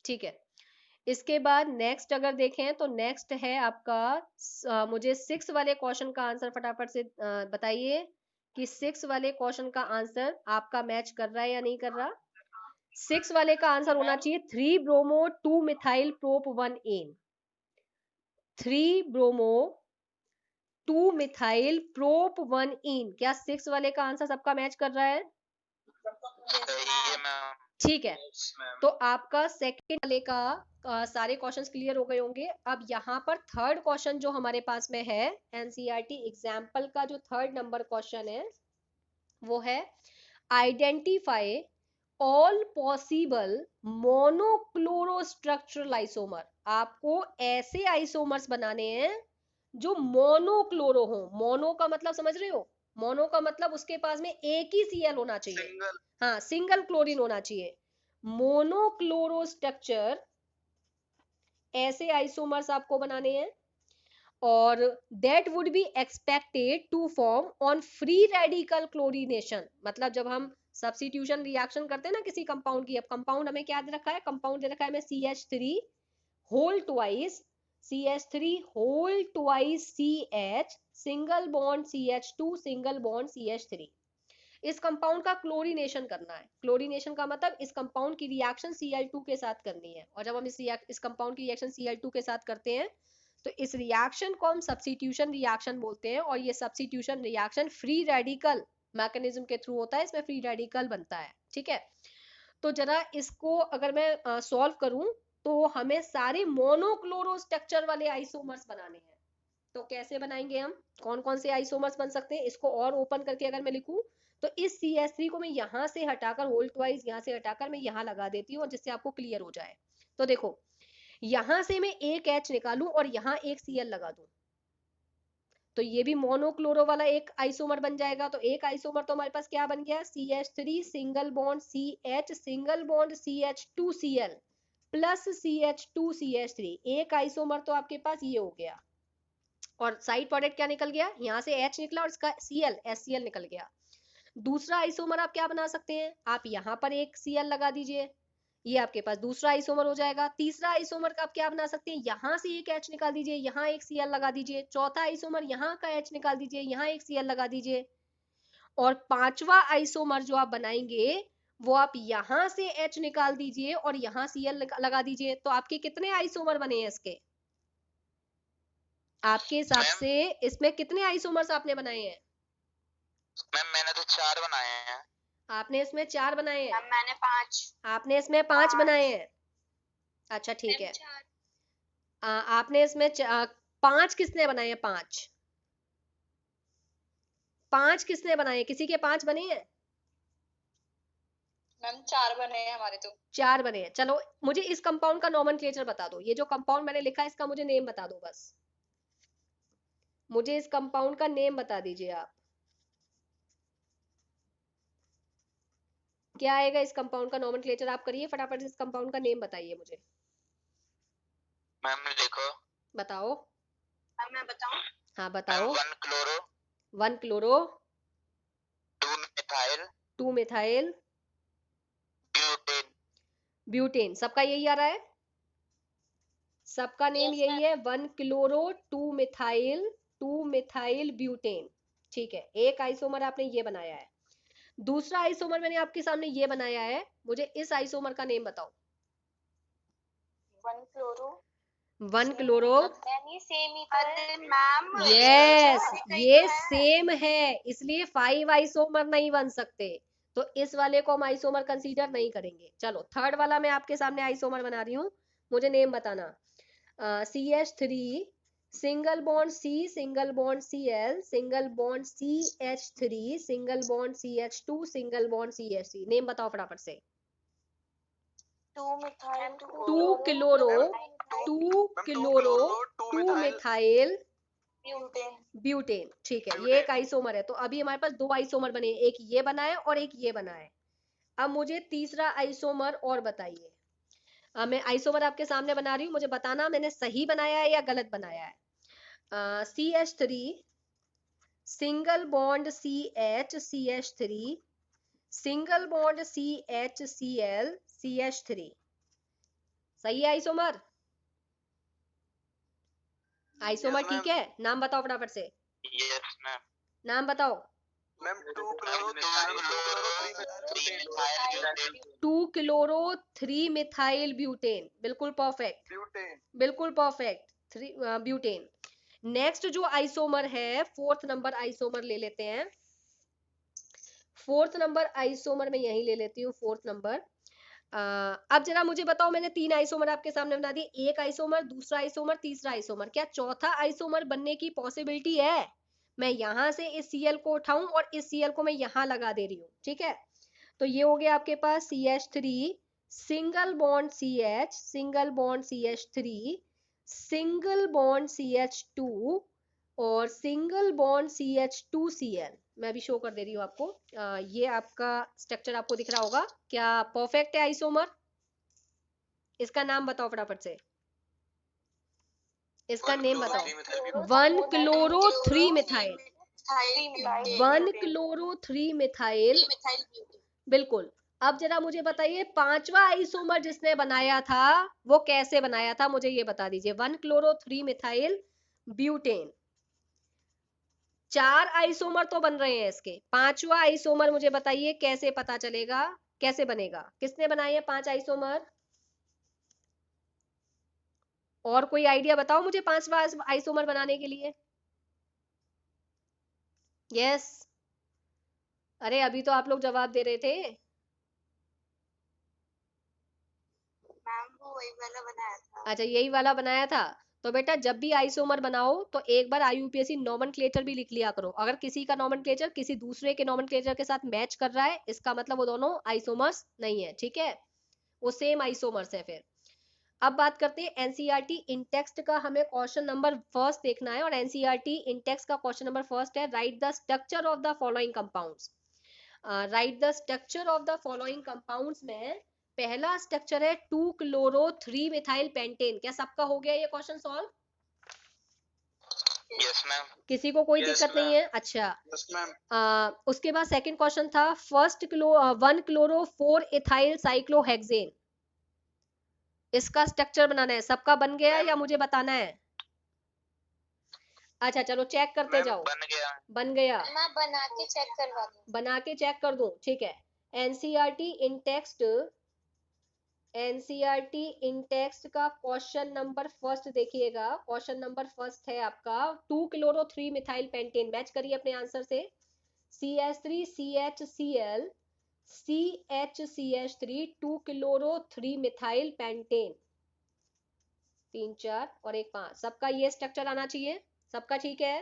ठीक है। इसके बाद नेक्स्ट अगर देखें तो नेक्स्ट है आपका मुझे 6 वाले क्वेश्चन का आंसर फटाफट से बताइए कि 6 वाले क्वेश्चन का आंसर आपका मैच कर रहा है या नहीं कर रहा। 6 वाले का आंसर होना चाहिए 3 bromo 2 methyl prop 1 ene. 3 bromo 2 methyl prop 1 ene. क्या 6 वाले का आंसर सबका मैच कर रहा है? ठीक है, तो आपका सेकंड वाले का सारे क्वेश्चंस क्लियर हो गए होंगे। अब यहाँ पर थर्ड क्वेश्चन जो हमारे पास में है एनसीईआरटी एग्जाम्पल का, जो थर्ड नंबर क्वेश्चन है वो है आइडेंटिफाई ऑल पॉसिबल मोनोक्लोरोस्ट्रक्चरल आइसोमर। आपको ऐसे आइसोमर्स बनाने हैं जो मोनोक्लोरो हो। मोनो का मतलब समझ रहे हो? मोनो का मतलब उसके पास में एक ही सीएल होना चाहिए। हाँ, सिंगल क्लोरीन होना चाहिए। मोनोक्लोरो स्ट्रक्चर ऐसे आइसोमर्स आपको बनाने हैं और that would be expected to form on free radical chlorination. मतलब जब हम सब्स्टिट्यूशन रिएक्शन करते हैं ना किसी कंपाउंड की, अब कंपाउंड हमें क्या दे रखा है? कंपाउंड दे रखा है हमें CH3 whole twice CH3 whole twice CH single bond CH2 single bond CH3। इस कंपाउंड का क्लोरीनेशन करना है। क्लोरीनेशन का मतलब इस कंपाउंड की रिएक्शन Cl2 के साथ करनी है, और जब हम इस कंपाउंड की रिएक्शन Cl2 के साथ करते हैं तो इस रिएक्शन को हम सब्स्टिट्यूशन रिएक्शन बोलते हैं। और ये substitution reaction free radical mechanism के थ्रू होता है, इसमें फ्री रेडिकल बनता है। ठीक है, तो जरा इसको अगर मैं सॉल्व करूं तो हमें सारे मोनोक्लोरो स्ट्रक्चर वाले आइसोमर्स बनाने हैं। तो कैसे बनाएंगे हम? कौन कौन से आइसोमर्स बन सकते हैं? इसको और ओपन करके अगर मैं लिखूं तो इस CH3 को मैं यहां से हटाकर होल्ट वाइज यहां से हटाकर मैं यहां लगा देती हूँ, जिससे आपको क्लियर हो जाए। तो देखो, यहां से मैं एक H निकालूं और यहां एक Cl लगा दूं तो ये भी मोनोक्लोरो वाला एक आइसोमर बन जाएगा। तो एक आइसोमर तो हमारे पास क्या बन गया? CH3 single bond CH single bond CH2Cl plus CH2CH3। एक आइसोमर तो आपके पास ये हो गया, और साइड प्रोडक्ट क्या निकल गया? यहाँ से H निकला और इसका Cl HCl निकल गया। दूसरा आइसोमर आप क्या बना सकते हैं? आप यहाँ पर एक Cl लगा दीजिए, ये आपके पास दूसरा आइसोमर हो जाएगा। तीसरा आइसोमर का आप क्या बना सकते हैं? यहाँ से एक H निकाल दीजिए, यहाँ एक Cl लगा दीजिए। चौथा आइसोमर यहाँ का H निकाल दीजिए, यहाँ एक Cl लगा दीजिए। और पांचवा आइसोमर जो आप बनाएंगे वो आप यहाँ से H निकाल दीजिए और यहाँ Cl लगा दीजिए। तो आपके कितने आइसोमर बने हैं इसके? आपके हिसाब से इसमें कितने आइसोमर्स आपने बनाए हैं? मैम मैंने तो 4 बनाए हैं। आपने इसमें 4 बनाए हैं? मैंने 5। आपने इसमें 5 बनाए हैं? अच्छा ठीक है। आपने इसमें 5 किसने बनाए हैं? 5 किसने बनाए? किसी के 5 बने हैं? मैम 4 बने हैं हमारे तो। 4 बने हैं। चलो मुझे इस कंपाउंड का नोमेनक्लेचर बता दो। ये जो कंपाउंड मैंने लिखा है इसका मुझे नेम बता दो बस। मुझे इस कंपाउंड का नेम बता दीजिए आप। क्या आएगा इस कंपाउंड का नोमेनक्लेचर? आप करिए फटाफट, इस कंपाउंड का नेम बताइए मुझे। मैम देखो, बताओ। अब मैं बताऊं? हाँ बताओ। 1 chloro 1 chloro 2 methyl 2 methyl butane. Butane. सबका यही आ रहा है? सबका नेम यही है 1 क्लोरो 2 मिथाइल ब्यूटेन। ठीक है, एक आइसोमर आपने ये बनाया है। दूसरा आइसोमर मैंने आपके सामने ये बनाया है, मुझे इस आइसोमर का नेम बताओ। 1 क्लोरो 1 क्लोरो ये सेम ही तो है मैम। यस, ये सेम है, इसलिए 5 आइसोमर नहीं बन सकते, तो इस वाले को हम आइसोमर कंसीडर नहीं करेंगे। चलो थर्ड वाला मैं आपके सामने आइसोमर बना रही हूँ, मुझे नेम बताना। CH3 single bond C single bond Cl single bond CH3 single bond CH2 single bond CH3। Name बताओ फटाफट से। 2 मिथाइल 2 क्लोरो 2 मिथाइल ब्यूटेन। ठीक है, ये एक आइसोमर है। तो अभी हमारे पास 2 आइसोमर बने, एक ये बना है और एक ये बना है। अब मुझे तीसरा आइसोमर और बताइए। मैं आइसोमर आपके सामने बना रही हूँ, मुझे बताना मैंने सही बनाया है या गलत बनाया है। CH3 single bond CH3 single bond CHCl CH3। सही है आइसोमर? आइसोमर Yes, ठीक है, नाम बताओ फटाफट से, यस मैम। नाम बताओ। Ma'am 2 chloro 2 chloro 3 methyl butane, बिल्कुल परफेक्ट, ब्यूटेन। बिल्कुल परफेक्ट, 3 ब्यूटेन। नेक्स्ट जो आइसोमर है, फोर्थ नंबर आइसोमर ले लेते हैं। फोर्थ नंबर आइसोमर में यही ले लेती हूँ, फोर्थ नंबर। अब जरा मुझे बताओ, मैंने 3 आइसोमर आपके सामने बना दिए, एक आइसोमर, दूसरा आइसोमर, तीसरा आइसोमर, क्या चौथा आइसोमर बनने की पॉसिबिलिटी है? मैं यहां से इस Cl को उठाऊं और इस Cl को मैं यहां लगा दे रही हूँ, ठीक है? तो ये हो गया आपके पास CH3 single bond CH, single bond CH3, single bond CH2 और सिंगल बॉन्ड CH2Cl। मैं भी शो कर दे रही हूँ आपको। ये आपका स्ट्रक्चर आपको दिख रहा होगा, क्या परफेक्ट है आइसोमर? इसका नाम बताओ फटाफट से, इसका नेम बताओ। 1 क्लोरो 3 मिथाइल, 1 क्लोरो 3 मिथाइल, बिल्कुल। अब जरा मुझे बताइए, पांचवा आइसोमर जिसने बनाया था वो कैसे बनाया था, मुझे ये बता दीजिए। 1 क्लोरो 3 मिथाइल ब्यूटेन, 4 आइसोमर तो बन रहे हैं इसके, पांचवा आइसोमर मुझे बताइए कैसे पता चलेगा, कैसे बनेगा? किसने बनाए हैं 5 आइसोमर? और कोई आइडिया बताओ मुझे पांचवा आइसोमर बनाने के लिए। यस, अरे अभी तो आप लोग जवाब दे रहे थे। मैम वो वही वाला बनाया था। अच्छा, यही वाला बनाया था। तो बेटा जब भी आइसोमर बनाओ तो एक बार IUPAC नॉमेनक्लेचर भी लिख लिया करो। अगर किसी का नॉमेनक्लेचर किसी दूसरे के नॉमेनक्लेचर के साथ मैच कर रहा है, इसका मतलब वो दोनों आइसोमर्स नहीं है, ठीक है? वो सेम आइसोमर्स है फिर। अब बात करते हैं NCERT इन टेक्स्ट का, हमें क्वेश्चन नंबर फर्स्ट देखना है और NCERT इन टेक्स्ट का क्वेश्चन नंबर फर्स्ट है, right the structure of the following compounds. Right the structure of the following compounds में पहला स्ट्रक्चर है 2 क्लोरो 3 मिथाइल पेंटेन। क्या सबका हो गया ये क्वेश्चन सॉल्व? Yes ma'am. किसी को कोई दिक्कत नहीं है? अच्छा। Yes ma'am. उसके बाद सेकंड क्वेश्चन था 1 क्लोरो 4 इथाइल साइक्लोहेक्सेन। इसका स्ट्रक्चर बनाना है, सबका बन गया या मुझे बताना है? अच्छा चलो चेक करते जाओ। बन गया। बन गया, मैं बना के चेक करवा दूँ। बना के चेक कर दूं, ठीक है। NCERT इन टेक्स्ट, NCERT इन टेक्स्ट का क्वेश्चन नंबर फर्स्ट देखिएगा। क्वेश्चन नंबर फर्स्ट है आपका 2 क्लोरो 3 मिथाइल पेंटेन। मैच करिए अपने आंसर से। CH3 CHCl CHCH3 2 chloro 3 methyl pentane, 3 4 और 1 5, सबका ये स्ट्रक्चर आना चाहिए। सबका ठीक है?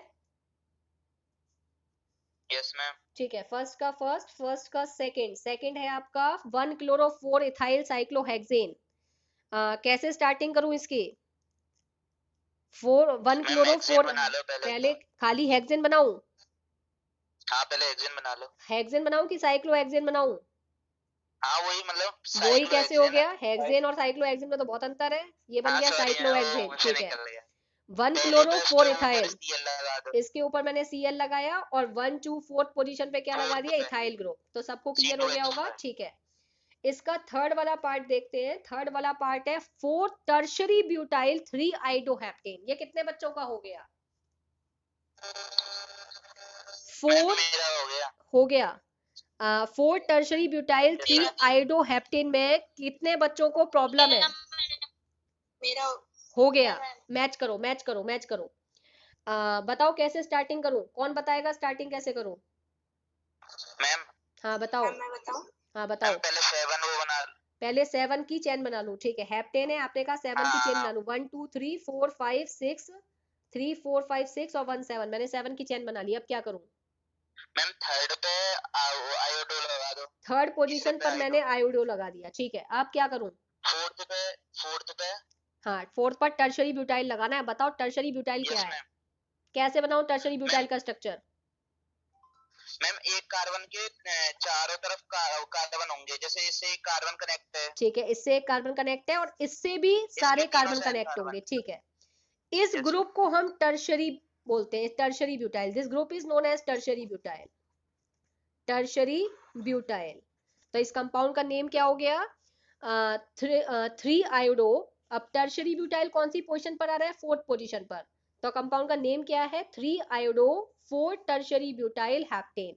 Yes ma'am. ठीक है, फर्स्ट का फर्स्ट, फर्स्ट का सेकंड, सेकंड है आपका 1 क्लोरो 4 इथाइल साइक्लोहेक्सेन। कैसे स्टार्टिंग करूं इसकी? 1 क्लोरो 4, बना लो पहले खाली हेक्सेन बनाऊं? हाँ पहले हेक्सेन बना लो। हेक्सेन बनाऊं कि साइक्लोहेक्सेन बनाऊं? हाँ वही मतलब वही कैसे हो गया? हेक्सेन और साइक्लोहेक्सेन में तो बहुत अंतर है। ये बन गया साइक्लोहेक्सेन, ठीक है। 1 क्लोरो 4 इथाइल, इसके ऊपर मैंने Cl लगाया और 1 2 4 पोजीशन पे क्या लगा दिया? Ethyl group. तो सबको क्लियर हो गया होगा, ठीक है। इसका थर्ड वाला पार्ट देखते हैं। थर्ड वाला पार्ट है 4 टर्शरी ब्यूटाइल 3 आइडोहेप्टेन। ये कितने बच्चों का हो गया? 4 हो गया। 4 टर्शरी ब्यूटाइल 3 आइडोहेप्टेन में कितने बच्चों को प्रॉब्लम है? मेरा हो गया। मैच करो, मैच करो, मैच करो। बताओ कैसे स्टार्टिंग करूं? कौन बताएगा स्टार्टिंग कैसे करूं? मैम हाँ बताओ। मैं बताऊं? हाँ बताओ। पहले 7 वो बना। पहले 7 की चेन बना लूं, ठीक है। हेप्टेन है, आपने कहा 7 की चेन बना लूं। 1 2 3 4 5 6, 3 4 5 6 और 1 7, मैंने 7 की चेन बना ली। अब क्या करूं? मैम थर्ड पे आयोडो लगा दो। थर्ड पोजीशन पर मैंने आयोडो लगा दिया, ठीक है। अब क्या करूं? फोर्थ पे हाँ, फोर्थ पर टर्शरी ब्यूटाइल लगाना है। बताओ टर्शरी ब्यूटाइल क्या है? कैसे बनाऊं टर्शरी ब्यूटाइल का स्ट्रक्चर? मैम एक कार्बन के चारों तरफ कार्बन होंगे, जैसे इससे एक कार्बन कनेक्ट है, ठीक है, इससे एक कार्बन कनेक्ट है और इससे भी सारे कार्बन कनेक्ट होंगे, ठीक है। इस ग्रुप को हम टर्शरी बोलते हैं, tertiary butyl. This group is known as tertiary butyl, tertiary butyl. तो इस कंपाउंड का नेम क्या हो गया? 3 आयोडो अब टर्शरी ब्यूटाइल कौन सी पोजीशन पर आ रहा है? 4th पोजीशन पर। तो कंपाउंड का नेम क्या है? 3-iodo-4 tertiary butyl heptane.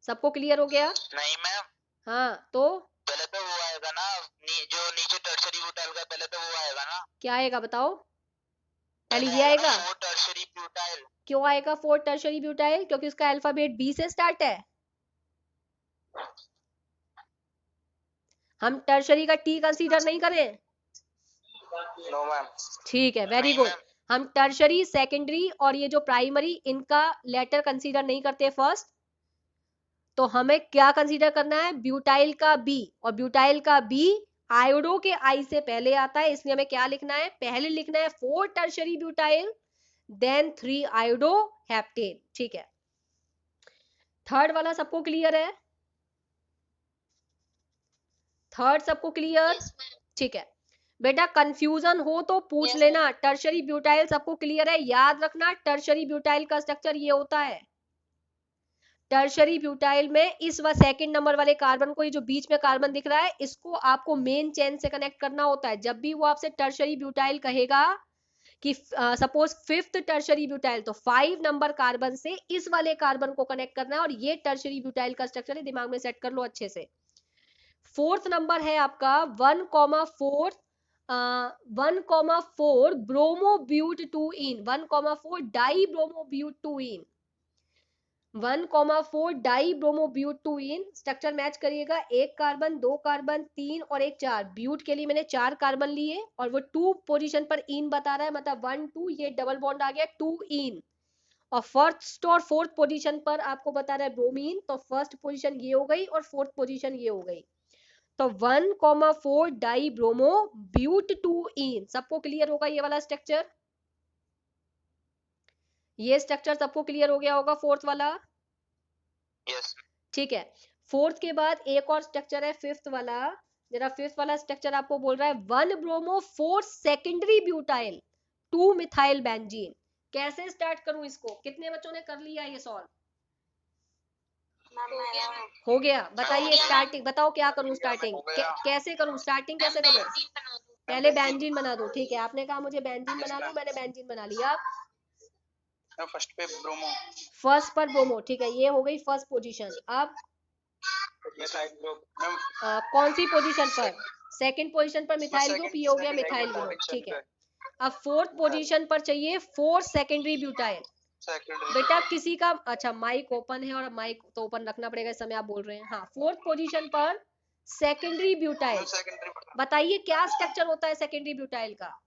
सबको क्लियर हो गया? नहीं मैम, हाँ तो पहले तो वो आएगा ना, जो नीचे टर्शरी ब्यूटाइल का पहले तो वो आएगा ना। क्या आएगा बताओ? पहले पहले ये आएगा। 4 टर्शरी ब्यूटाइल। क्यों आएगा 4 टर्शरी ब्यूटाइल? क्योंकि उसका अल्फाबेट बी से स्टार्ट है। हम टर्शरी का टी कंसीडर नहीं करें? No ma'am. ठीक है, वेरी नहीं गुड। मैम। हम टर्शरी, सेकेंडरी और ये जो प्राइमरी, इनका लेटर कंसीडर नहीं करते फर्स्ट। तो हमें क्या कंसीडर करना है? ब्यूटाइल का बी, और ब्यूटाइल का बी आयोडो के आई से पहले आता है, इसलिए हमें क्या लिखना है? पहले लिखना है 4 tertiary butyl, then 3 iodo heptane. ठीक है, थर्ड वाला सबको क्लियर है? थर्ड सबको क्लियर? ठीक है बेटा, कंफ्यूजन हो तो पूछ लेना। टर्शरी ब्यूटाइल सबको क्लियर है? याद रखना, टर्शरी ब्यूटाइल का स्ट्रक्चर ये होता है। टर्शरी ब्यूटाइल में इस व सेकंड नंबर वाले कार्बन को, ये जो बीच में कार्बन दिख रहा है, इसको आपको मेन चेन से कनेक्ट करना होता है। जब भी वो आपसे टर्शरी ब्यूटाइल कहेगा कि सपोज 5th टर्शरी ब्यूटाइल, तो 5 नंबर कार्बन से इस वाले कार्बन को कनेक्ट करना है, और ये टर्शरी ब्यूटाइल का स्ट्रक्चर है, दिमाग में सेट कर लो अच्छे से। 4th नंबर है आपका 1,4 ब्रोमोब्यूट 2-इन, 1,4 डाई ब्रोमोब्यूट 2-इन, 1,4 डाई ब्रोमोब्यूट 2-इन। स्ट्रक्चर मैच करिएगा, 1 कार्बन, 2 कार्बन, 3 और 1 4। ब्यूट के लिए मैंने 4 कार्बन लिए, और वो 2 पोजीशन पर इन बता रहा है, मतलब 1 2, ये डबल बॉन्ड आ गया 2 इन। और फर्स्ट और 4th पोजीशन पर आपको बता रहा है ब्रोमीन, तो फर्स्ट पोजीशन ये हो गई और 4th पोजीशन ये हो गई। तो 1,4 डाई ब्रोमो ब्यूट 2-इन। सबको क्लियर होगा ये वाला स्ट्रक्चर? ये स्ट्रक्चर सबको क्लियर हो गया होगा, 4th वाला? यस। ठीक है, 4th के बाद एक और स्ट्रक्चर है 5th वाला। जरा 5th वाला स्ट्रक्चर आपको बोल रहा है 1 bromo 4 secondary butyl 2 methyl benzene. कैसे स्टार्ट करूं इसको? कितने बच्चों ने कर लिया ये सॉल्व? हो गया? बताइए स्टार्टिंग, बताओ क्या करूं स्टार्टिंग? कैसे करूं स्टार्टिंग? कैसे करूं? पहले बेंजीन बना दो। ठीक है, आपने कहा मुझे बेंजीन बना दो, मैंने बेंजीन बना लिया। फर्स्ट पे ब्रोमो, फर्स्ट पर ब्रोमो। ठीक है, ये हो गई फर्स्ट पोजीशन। अब कौन सी पोजीशन पर? सेकंड पोजीशन पर मिथाइल ग्रुप, ये हो गया मिथाइल ग्रुप। ठीक है, अब 4th पोजीशन पर चाहिए 4 सेकेंडरी ब्यूटाइल। बेटा किसी का, अच्छा माइक ओपन है, और माइक तो ओपन रखना पड़ेगा इस समय, आप बोल रहे हैं। हाँ, 4th पोजीशन पर सेकेंडरी ब्यूटाइल। बताइए क्या स्ट्रक्चर होता है सेकेंडरी ब्यूटाइल का?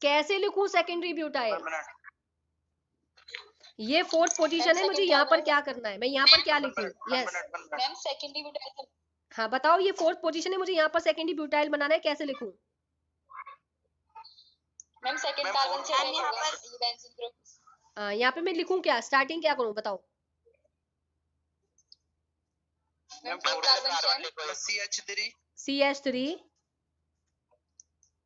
कैसे लिखूं सेकेंडरी ब्यूटाइल? ये 4th पोजीशन है, मुझे यहाँ पर क्या करना है? मैं यहाँ पर क्या लिखूं? Yes ma'am secondary butyl. हाँ बताओ, ये 4th पोजीशन है, मुझे यहाँ पर सेकेंडरी ब्यूटाइल बनाना है, कैसे लिखूं? मैम सेकंड कार्बन से यहाँ पर ये बेंजीन ग्रुप। यहाँ पे मैं लिखूं क्या? स्टार्टिंग क्या करूं बताओ? Ma'am carbon chain CH3, CH3,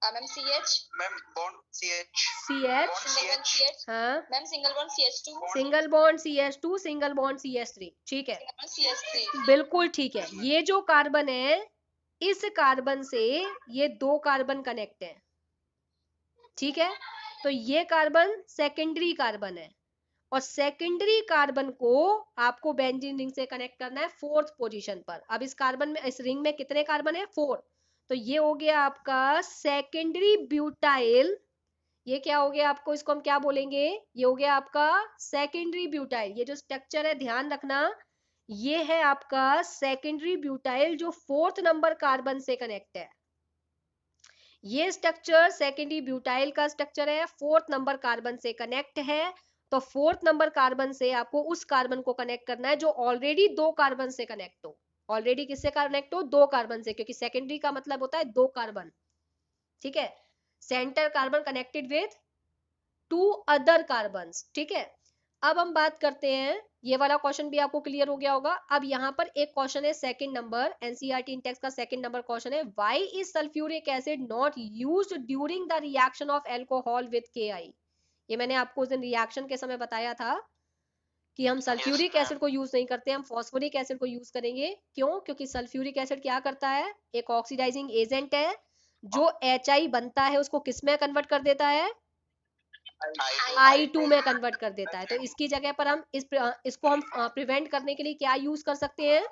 ma'am CH, ma'am bond CH, CH, single bond CH, हाँ ma'am single bond CH2, single bond CH2, single bond CH3। ठीक है, सिंगल बॉन्ड CH3। बिल्कुल ठीक है। ये जो कार्बन है, इस कार्बन से ये 2 कार्बन कनेक्ट है। ठीक है, तो ये कार्बन सेकेंडरी कार्बन है, और सेकेंडरी कार्बन को आपको बेंजीन रिंग से कनेक्ट करना है 4th पोजीशन पर। अब इस कार्बन में, इस रिंग में कितने कार्बन है? 4। तो ये हो गया आपका सेकेंडरी ब्यूटाइल। ये क्या हो गया आपको, इसको हम क्या बोलेंगे? ये हो गया आपका सेकेंडरी ब्यूटाइल। ये जो स्ट्रक्चर है ध्यान रखना, ये है आपका सेकेंडरी ब्यूटाइल जो 4th नंबर कार्बन से कनेक्ट है। ये स्ट्रक्चर सेकेंडरी ब्यूटाइल का स्ट्रक्चर है, 4th नंबर कार्बन से कनेक्ट है। तो 4th नंबर कार्बन से आपको उस कार्बन को कनेक्ट करना है जो ऑलरेडी 2 कार्बन से कनेक्ट हो। ऑलरेडी किससे कनेक्ट हो? 2 कार्बन से, क्योंकि सेकेंडरी का मतलब होता है 2 कार्बन। ठीक है, centre carbon connected with 2 other carbons. ठीक है, अब हम बात करते हैं, ये वाला क्वेश्चन भी आपको क्लियर हो गया होगा। अब यहाँ पर एक क्वेश्चन है सेकंड नंबर, एनसीईआरटी इंटेक्स का सेकंड नंबर क्वेश्चन है, why is sulphuric acid not used during the reaction of alcohol with KI? ये मैंने आपको उस दिन रिएक्शन के समय बताया था कि हम सल्फ्यूरिक ma'am. एसिड को यूज नहीं करते, हम फॉस्फोरिक एसिड को यूज करेंगे। क्यों? क्योंकि सल्फ्यूरिक एसिड क्या करता है, एक ऑक्सीडाइजिंग एजेंट है, जो HI बनता है उसको किस में कन्वर्ट कर देता है, I2 में कन्वर्ट कर देता है। तो इसकी जगह पर हम इसको हम प्रिवेंट करने के लिए क्या यूज कर सकते हैं,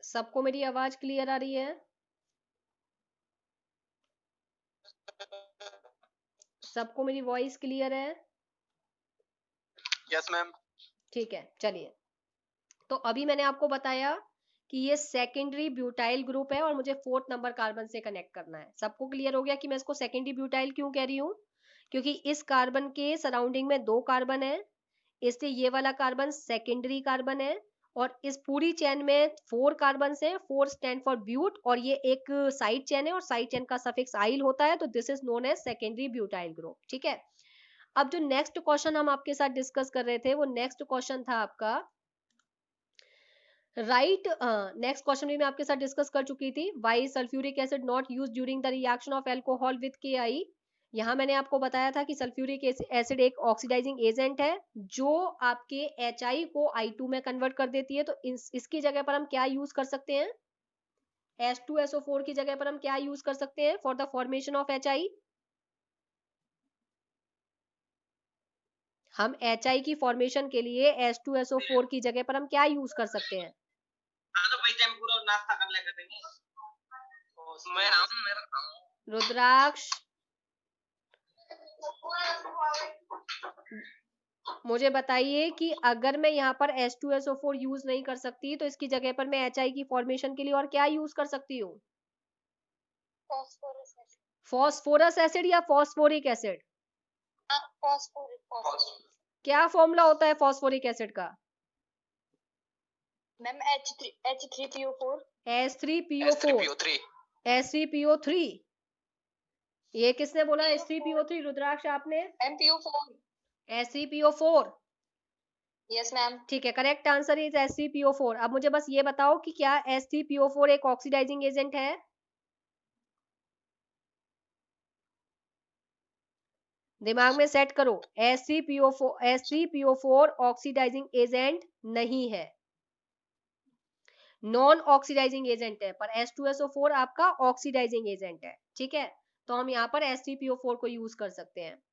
सबको मेरी आवाज क्लियर आ रही है, सबको मेरी वॉइस क्लियर है? Yes ma'am. ठीक है, चलिए। तो अभी मैंने आपको बताया कि ये सेकेंडरी ब्यूटाइल ग्रुप है और मुझे 4th नंबर कार्बन से कनेक्ट करना है। सबको क्लियर हो गया कि मैं इसको सेकेंडरी ब्यूटाइल क्यों कह रही हूँ? क्योंकि इस कार्बन के सराउंडिंग में 2 कार्बन है, इसलिए ये वाला कार्बन सेकेंडरी कार्बन है। और इस पूरी चेन में 4 कार्बन है, 4 स्टैंड फॉर ब्यूट, और ये एक साइड चेन है और साइड चेन का सफिक्स आइल होता है, तो this is known as secondary butyl group. ठीक है, अब जो नेक्स्ट क्वेश्चन हम आपके साथ डिस्कस कर रहे थे, वो नेक्स्ट क्वेश्चन था आपका राइट। नेक्स्ट क्वेश्चन भी मैं आपके साथ डिस्कस कर चुकी थी, why sulphuric acid not use during the reaction of alcohol with KI। यहाँ मैंने आपको बताया था कि सल्फ्यूरिक एसिड एक ऑक्सीडाइजिंग एजेंट है जो आपके HI को I2 में कन्वर्ट कर देती है। तो इसकी जगह पर हम क्या यूज कर सकते हैं, H2SO4 की जगह पर हम क्या यूज कर सकते हैं for the formation of HI? हम HI की फॉर्मेशन के लिए H2SO4 की जगह पर हम क्या यूज कर सकते हैं? तो भाई टाइम पूरा नाश्ता कर लेगा कहीं। रुद्राक्ष, मुझे बताइए कि अगर मैं यहाँ पर H2SO4 यूज नहीं कर सकती तो इसकी जगह पर मैं HI की फॉर्मेशन के लिए और क्या यूज कर सकती हूँ? Phosphorous acid. फॉस्फोरस एसिड या फॉस्फोरिक एसिड? फॉस्फोरिक। क्या फॉर्मूला होता है फॉस्फोरिक एसिड का? Ma'am H3PO4। H3PO4। H3PO3, ये किसने बोला H3PO3? रुद्राक्ष आपने? MPO4। H3PO4। Yes ma'am. ठीक है, करेक्ट आंसर इज H3PO4। अब मुझे बस ये बताओ कि क्या H3PO4 एक ऑक्सीडाइजिंग एजेंट है? दिमाग में सेट करो, H3PO4 ऑक्सीडाइजिंग एजेंट नहीं है, नॉन ऑक्सीडाइजिंग एजेंट है, पर H2SO4 आपका ऑक्सीडाइजिंग एजेंट है। ठीक है, तो हम यहाँ पर H3PO4 को यूज कर सकते हैं।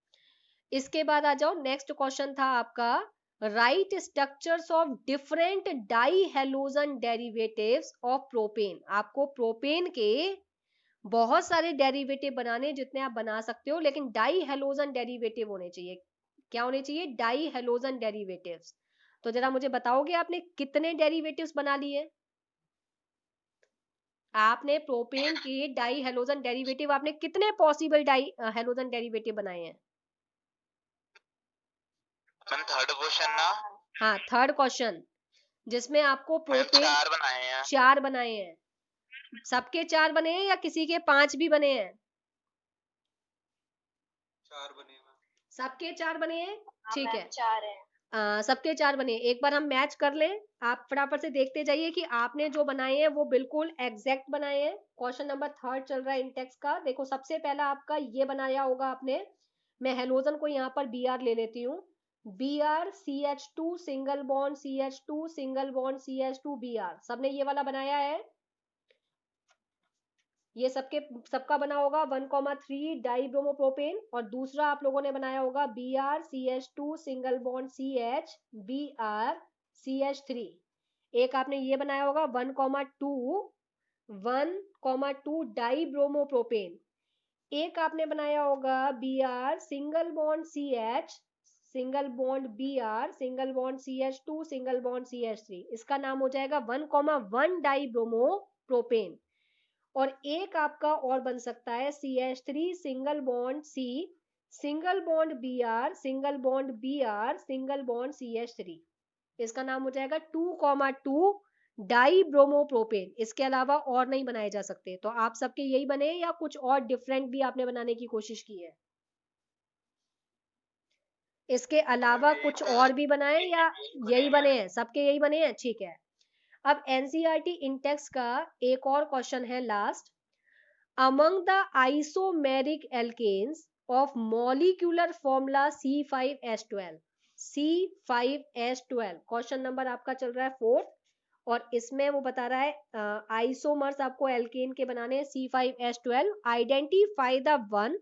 इसके बाद आ जाओ, नेक्स्ट क्वेश्चन था आपका right structures of different die halogen derivatives of propane. आपको प्रोपेन के बहुत सारे डेरिवेटिव बनाने, जितने आप बना सकते हो, लेकिन डाई हेलोजन डेरिवेटिव होने चाहिए। क्या होने चाहिए? Die halogen derivatives. तो जरा मुझे बताओगे आपने कितने डेरिवेटिव्स बना लिए? आपने प्रोपेन के डाई हेलोजन डेरिवेटिव आपने कितने पॉसिबल डाई हेलोजन डेरिवेटिव बनाए हैं? मैम थर्ड क्वेश्चन ना? हाँ, थर्ड क्वेश्चन, जिसमें आपको प्रोपेन 4 बनाए हैं। 4 बनाए हैं। सबके 4 बने हैं या किसी के 5 भी बने हैं? 4 बने हैं। सबके 4 बने हैं। ठीक है, 4 है। सबके 4 बने। एक बार हम मैच कर लें, आप फटाफट से देखते जाइए कि आपने जो बनाए हैं वो बिल्कुल एग्जैक्ट बनाए हैं। क्वेश्चन नंबर 3 चल रहा है इंटेक्स का। देखो, सबसे पहला आपका ये बनाया होगा आपने, मैं हेलोजन को यहाँ पर Br ले लेती हूँ, Br CH2 single bond CH2 single bond CH2 Br, सबने ये वाला बनाया है। ये सबका बना होगा 1,3 डाइब्रोमोप्रोपेन, और दूसरा आप लोगों ने बनाया होगा BrCH2 single bond CH BrCH3। एक आपने ये बनाया होगा 1,2 डाइब्रोमोप्रोपेन। एक आपने बनाया होगा Br single bond CH single bond Br single bond CH2 single bond CH3। इसका नाम हो जाएगा 1,1 डाइब्रोमोप्रोपेन। और एक आपका और बन सकता है CH3 single bond C single bond Br single bond Br single bond CH3। इसका नाम हो जाएगा 2,2 डाइब्रोमोप्रोपेन। इसके अलावा और नहीं बनाए जा सकते। तो आप सबके यही बने या कुछ और डिफरेंट भी आपने बनाने की कोशिश की है? इसके अलावा कुछ और भी बनाए या यही बने हैं? सबके यही बने हैं, ठीक है। अब एनसीईआरटी इंटेक्स का एक और क्वेश्चन है last. Among the isomeric alkanes of molecular formula C5H12 question number आपका चल रहा है 4th, और इसमें वो बता रहा है आइसोमर्स आपको एल्केन के बनाने हैं C5H12। आइडेंटिफाई द वन,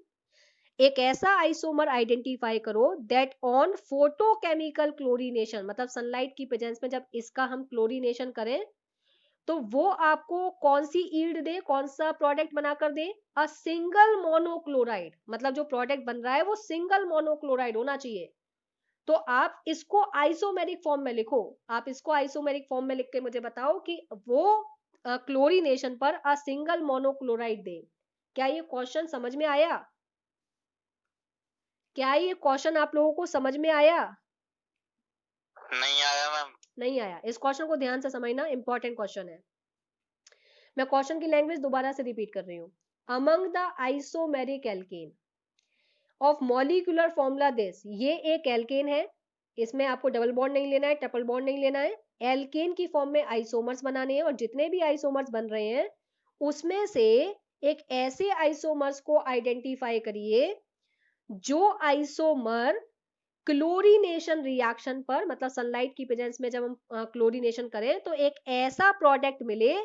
एक ऐसा आइसोमर आइडेंटिफाई करो दैट ऑन फोटोकेमिकल क्लोरीनेशन, मतलब सनलाइट की प्रेजेंस में जब इसका हम क्लोरीनेशन करें तो वो आपको कौन सी ईल्ड दे, कौन सा प्रोडक्ट बनाकर दे? A single monochloride. मतलब जो प्रोडक्ट बन रहा है वो सिंगल मोनोक्लोराइड होना चाहिए। तो आप इसको आइसोमेरिक फॉर्म में लिखो। आप इसको आइसोमेरिक फॉर्म में लिख के मुझे बताओ कि वो क्लोरीनेशन पर अ सिंगल मोनोक्लोराइड दे। क्या ये क्वेश्चन समझ में आया? क्या ये क्वेश्चन आप लोगों को समझ में आया? नहीं आया मैम। नहीं आया। इस क्वेश्चन को ध्यान से समझना, इंपॉर्टेंट क्वेश्चन है। मैं क्वेश्चन की लैंग्वेज दोबारा से रिपीट कर रही हूँ। Among the isomeric alkane of molecular formula this, ये एक एल्केन है, इसमें आपको डबल बॉन्ड नहीं लेना है, ट्रिपल बॉन्ड नहीं लेना है। एल्केन की फॉर्म में आइसोमर्स बनाने हैं, और जितने भी आइसोमर्स बन रहे हैं उसमें से एक ऐसे आइसोमर्स को आइडेंटिफाई करिए जो आइसोमर क्लोरीनेशन रिएक्शन पर, मतलब सनलाइट की प्रेजेंस में जब हम क्लोरीनेशन करें तो एक ऐसा प्रोडक्ट मिले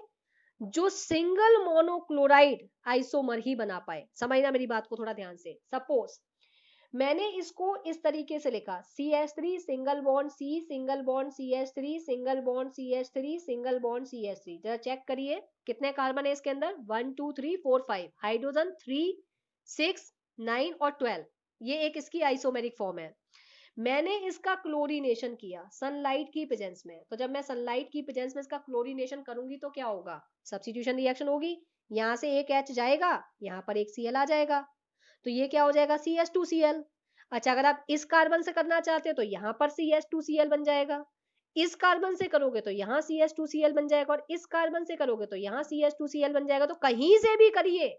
जो सिंगल मोनोक्लोराइड आइसोमर ही बना पाए। समझना मेरी बात को थोड़ा ध्यान से। सपोज मैंने इसको इस तरीके से लिखा CH3 single bond C single bond CH3 single bond CH3 single bond CH3। जरा चेक करिए कितने कार्बन है इसके अंदर, 1 2 3 4 5, हाइड्रोजन 3 6 9 और 12। ये एक इसकी आइसोमेरिक फॉर्म है। मैंने इसका क्लोरीनेशन किया सनलाइट की प्रेजेंस में, तो जब मैं सनलाइट की प्रेजेंस में इसका क्लोरीनेशन करूंगी तो क्या होगा? सब्स्टिट्यूशन रिएक्शन होगी। यहाँ से एक H जाएगा, यहाँ पर एक Cl आ जाएगा, तो ये क्या हो जाएगा? CH2Cl। अच्छा, अगर आप इस कार्बन से करना चाहते हो तो यहाँ पर CH2Cl बन जाएगा, इस कार्बन से करोगे तो यहाँ CH2Cl बन जाएगा, और इस कार्बन से करोगे तो यहाँ CH2Cl बन जाएगा। तो कहीं से भी करिए,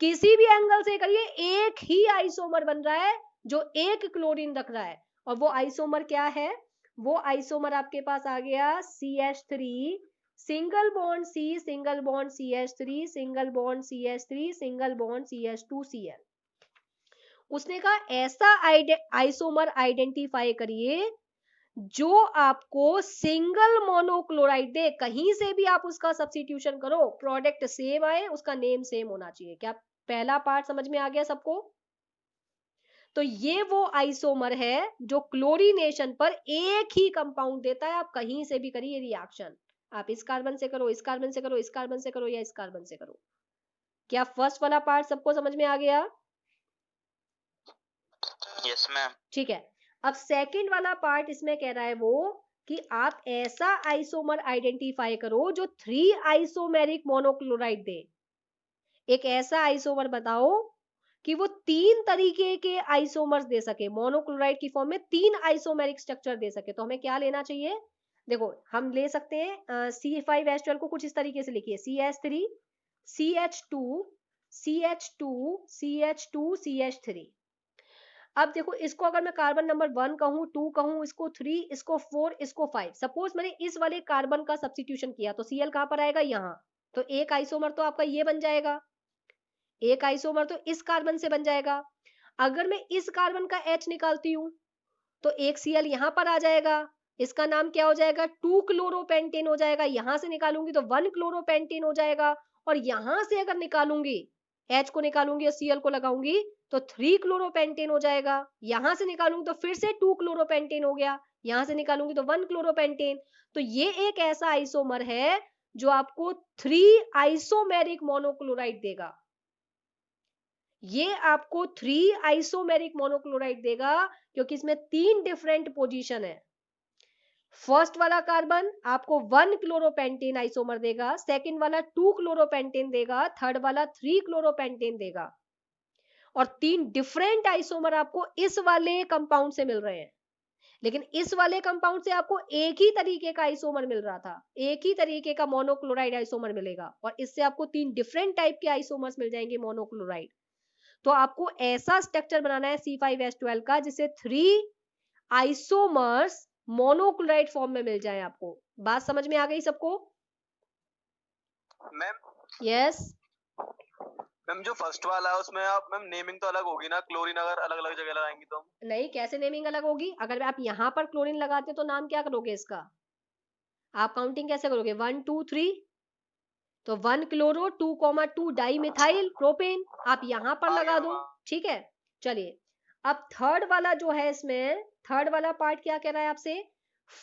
किसी भी एंगल से करिए, एक ही आइसोमर बन रहा है जो एक क्लोरीन रख रहा है। और वो आइसोमर क्या है? वो आइसोमर आपके पास आ गया CH3 single bond C single bond CH3 single bond CH3 single bond CH2Cl। उसने कहा ऐसा आइसोमर आइडेंटिफाई करिए जो आपको सिंगल मोनोक्लोराइड दे। कहीं से भी आप उसका सब्स्टिट्यूशन करो, प्रोडक्ट सेम आए, उसका नेम सेम होना चाहिए। क्या पहला पार्ट समझ में आ गया सबको? तो ये वो आइसोमर है जो क्लोरीनेशन पर एक ही कंपाउंड देता है। आप कहीं से भी करिए रिएक्शन, आप इस कार्बन से करो, इस कार्बन से करो, इस कार्बन से करो, या इस कार्बन से करो। क्या फर्स्ट वाला पार्ट सबको समझ में आ गया? Yes ma'am. ठीक है। अब सेकंड वाला पार्ट इसमें कह रहा है वो कि आप ऐसा आइसोमर आइडेंटिफाई करो जो 3 आइसोमेरिक मोनोक्लोराइड दे। एक ऐसा आइसोमर बताओ कि वो 3 तरीके के आइसोमर्स दे सके, मोनोक्लोराइड की फॉर्म में 3 आइसोमेरिक स्ट्रक्चर दे सके। तो हमें क्या लेना चाहिए? देखो, हम ले सकते हैं C5H12 को कुछ इस तरीके से लिखिए, CH3 CH2 CH2 CH2 CH3। अब देखो, इसको अगर मैं कार्बन नंबर 1 कहूं, 2 कहूं, इसको 3, इसको 4, इसको 5, सपोज मैंने इस वाले कार्बन का सब्स्टिट्यूशन किया तो Cl कहां पर आएगा? यहाँ। तो एक आइसोमर तो आपका ये बन जाएगा, एक आइसोमर तो इस कार्बन से बन जाएगा। अगर मैं इस कार्बन का H निकालती हूं तो एक Cl यहां पर आ जाएगा, इसका नाम क्या हो जाएगा? 2 क्लोरोपेंटेन हो जाएगा। यहां से निकालूंगी तो 1 क्लोरोपेंटेन हो जाएगा, और यहां से अगर निकालूंगी H को निकालूंगी और Cl को लगाऊंगी तो 3 क्लोरोपेंटेन हो जाएगा। यहां से निकालूंगी तो फिर से 2 क्लोरोपेंटेन हो गया, यहां से निकालूंगी तो 1 क्लोरोपेंटेन। तो ये एक ऐसा आइसोमर है जो आपको 3 आइसोमेरिक मोनोक्लोराइड देगा। ये आपको 3 आइसोमेरिक मोनोक्लोराइड देगा क्योंकि इसमें 3 डिफरेंट पोजीशन है। फर्स्ट वाला कार्बन आपको 1 क्लोरोपेंटेन आइसोमर देगा, सेकंड वाला 2 क्लोरोपेंटेन देगा, थर्ड वाला 3 क्लोरोपेंटेन देगा। और 3 डिफरेंट आइसोमर आपको इस वाले कंपाउंड से मिल रहे हैं। लेकिन इस वाले कंपाउंड से आपको एक ही तरीके का आइसोमर मिल रहा था, एक ही तरीके का मोनोक्लोराइड आइसोमर मिलेगा, और इससे आपको 3 डिफरेंट टाइप के आइसोमर्स मिल जाएंगे मोनोक्लोराइड। तो आपको ऐसा स्ट्रक्चर बनाना है C5H12 का जिससे 3 आइसोमर्स मोनोक्लोराइड फॉर्म में मिल जाए आपको। बात समझ में आ गई सबको? Ma'am yes. मैम जो फर्स्ट वाला है उसमें आप मैम नेमिंग तो अलग होगी ना, क्लोरीन अगर अलग अलग जगह लगाएंगी तो? नहीं, कैसे नेमिंग अलग होगी? अगर आप यहाँ पर क्लोरीन लगाते तो नाम क्या करोगे इसका? आप काउंटिंग कैसे करोगे? 1 2 3, तो 1 क्लोरो 2,2 डाई मिथाइल प्रोपेन आप यहां पर लगा दो। ठीक है, चलिए अब थर्ड वाला जो है, इसमें थर्ड वाला पार्ट क्या कह रहा है आपसे?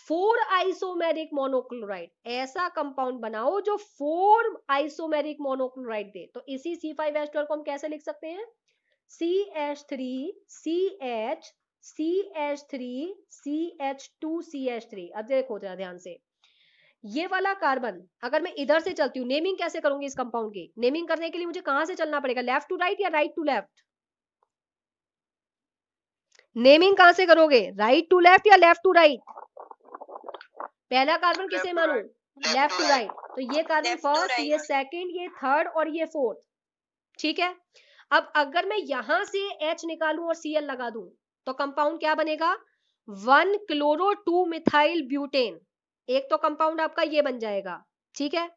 4 आइसोमेरिक मोनोक्लोराइड। ऐसा कंपाउंड बनाओ जो 4 आइसोमेरिक मोनोक्लोराइड दे। तो इसी C5H12 को हम कैसे लिख सकते हैं? CH3 CH CH3 CH2 CH3। अब देखो जरा ध्यान से, ये वाला कार्बन अगर मैं इधर से चलती हूँ, नेमिंग कैसे करूंगी इस कंपाउंड की? नेमिंग करने के लिए मुझे कहां से चलना पड़ेगा? लेफ्ट टू राइट या राइट टू लेफ्ट? नेमिंग कहां से करोगे? राइट टू लेफ्ट या लेफ्ट टू राइट? पहला कार्बन किसे मानू? Left to right. तो ये कार्बन फर्स्ट, ये सेकंड, ये थर्ड और ये फोर्थ। ठीक है, अब अगर मैं यहां से H निकालूं और Cl लगा दूं तो कंपाउंड क्या बनेगा? 1 क्लोरो 2 मिथाइल ब्यूटेन। एक तो कंपाउंड आपका ये बन जाएगा। ठीक है,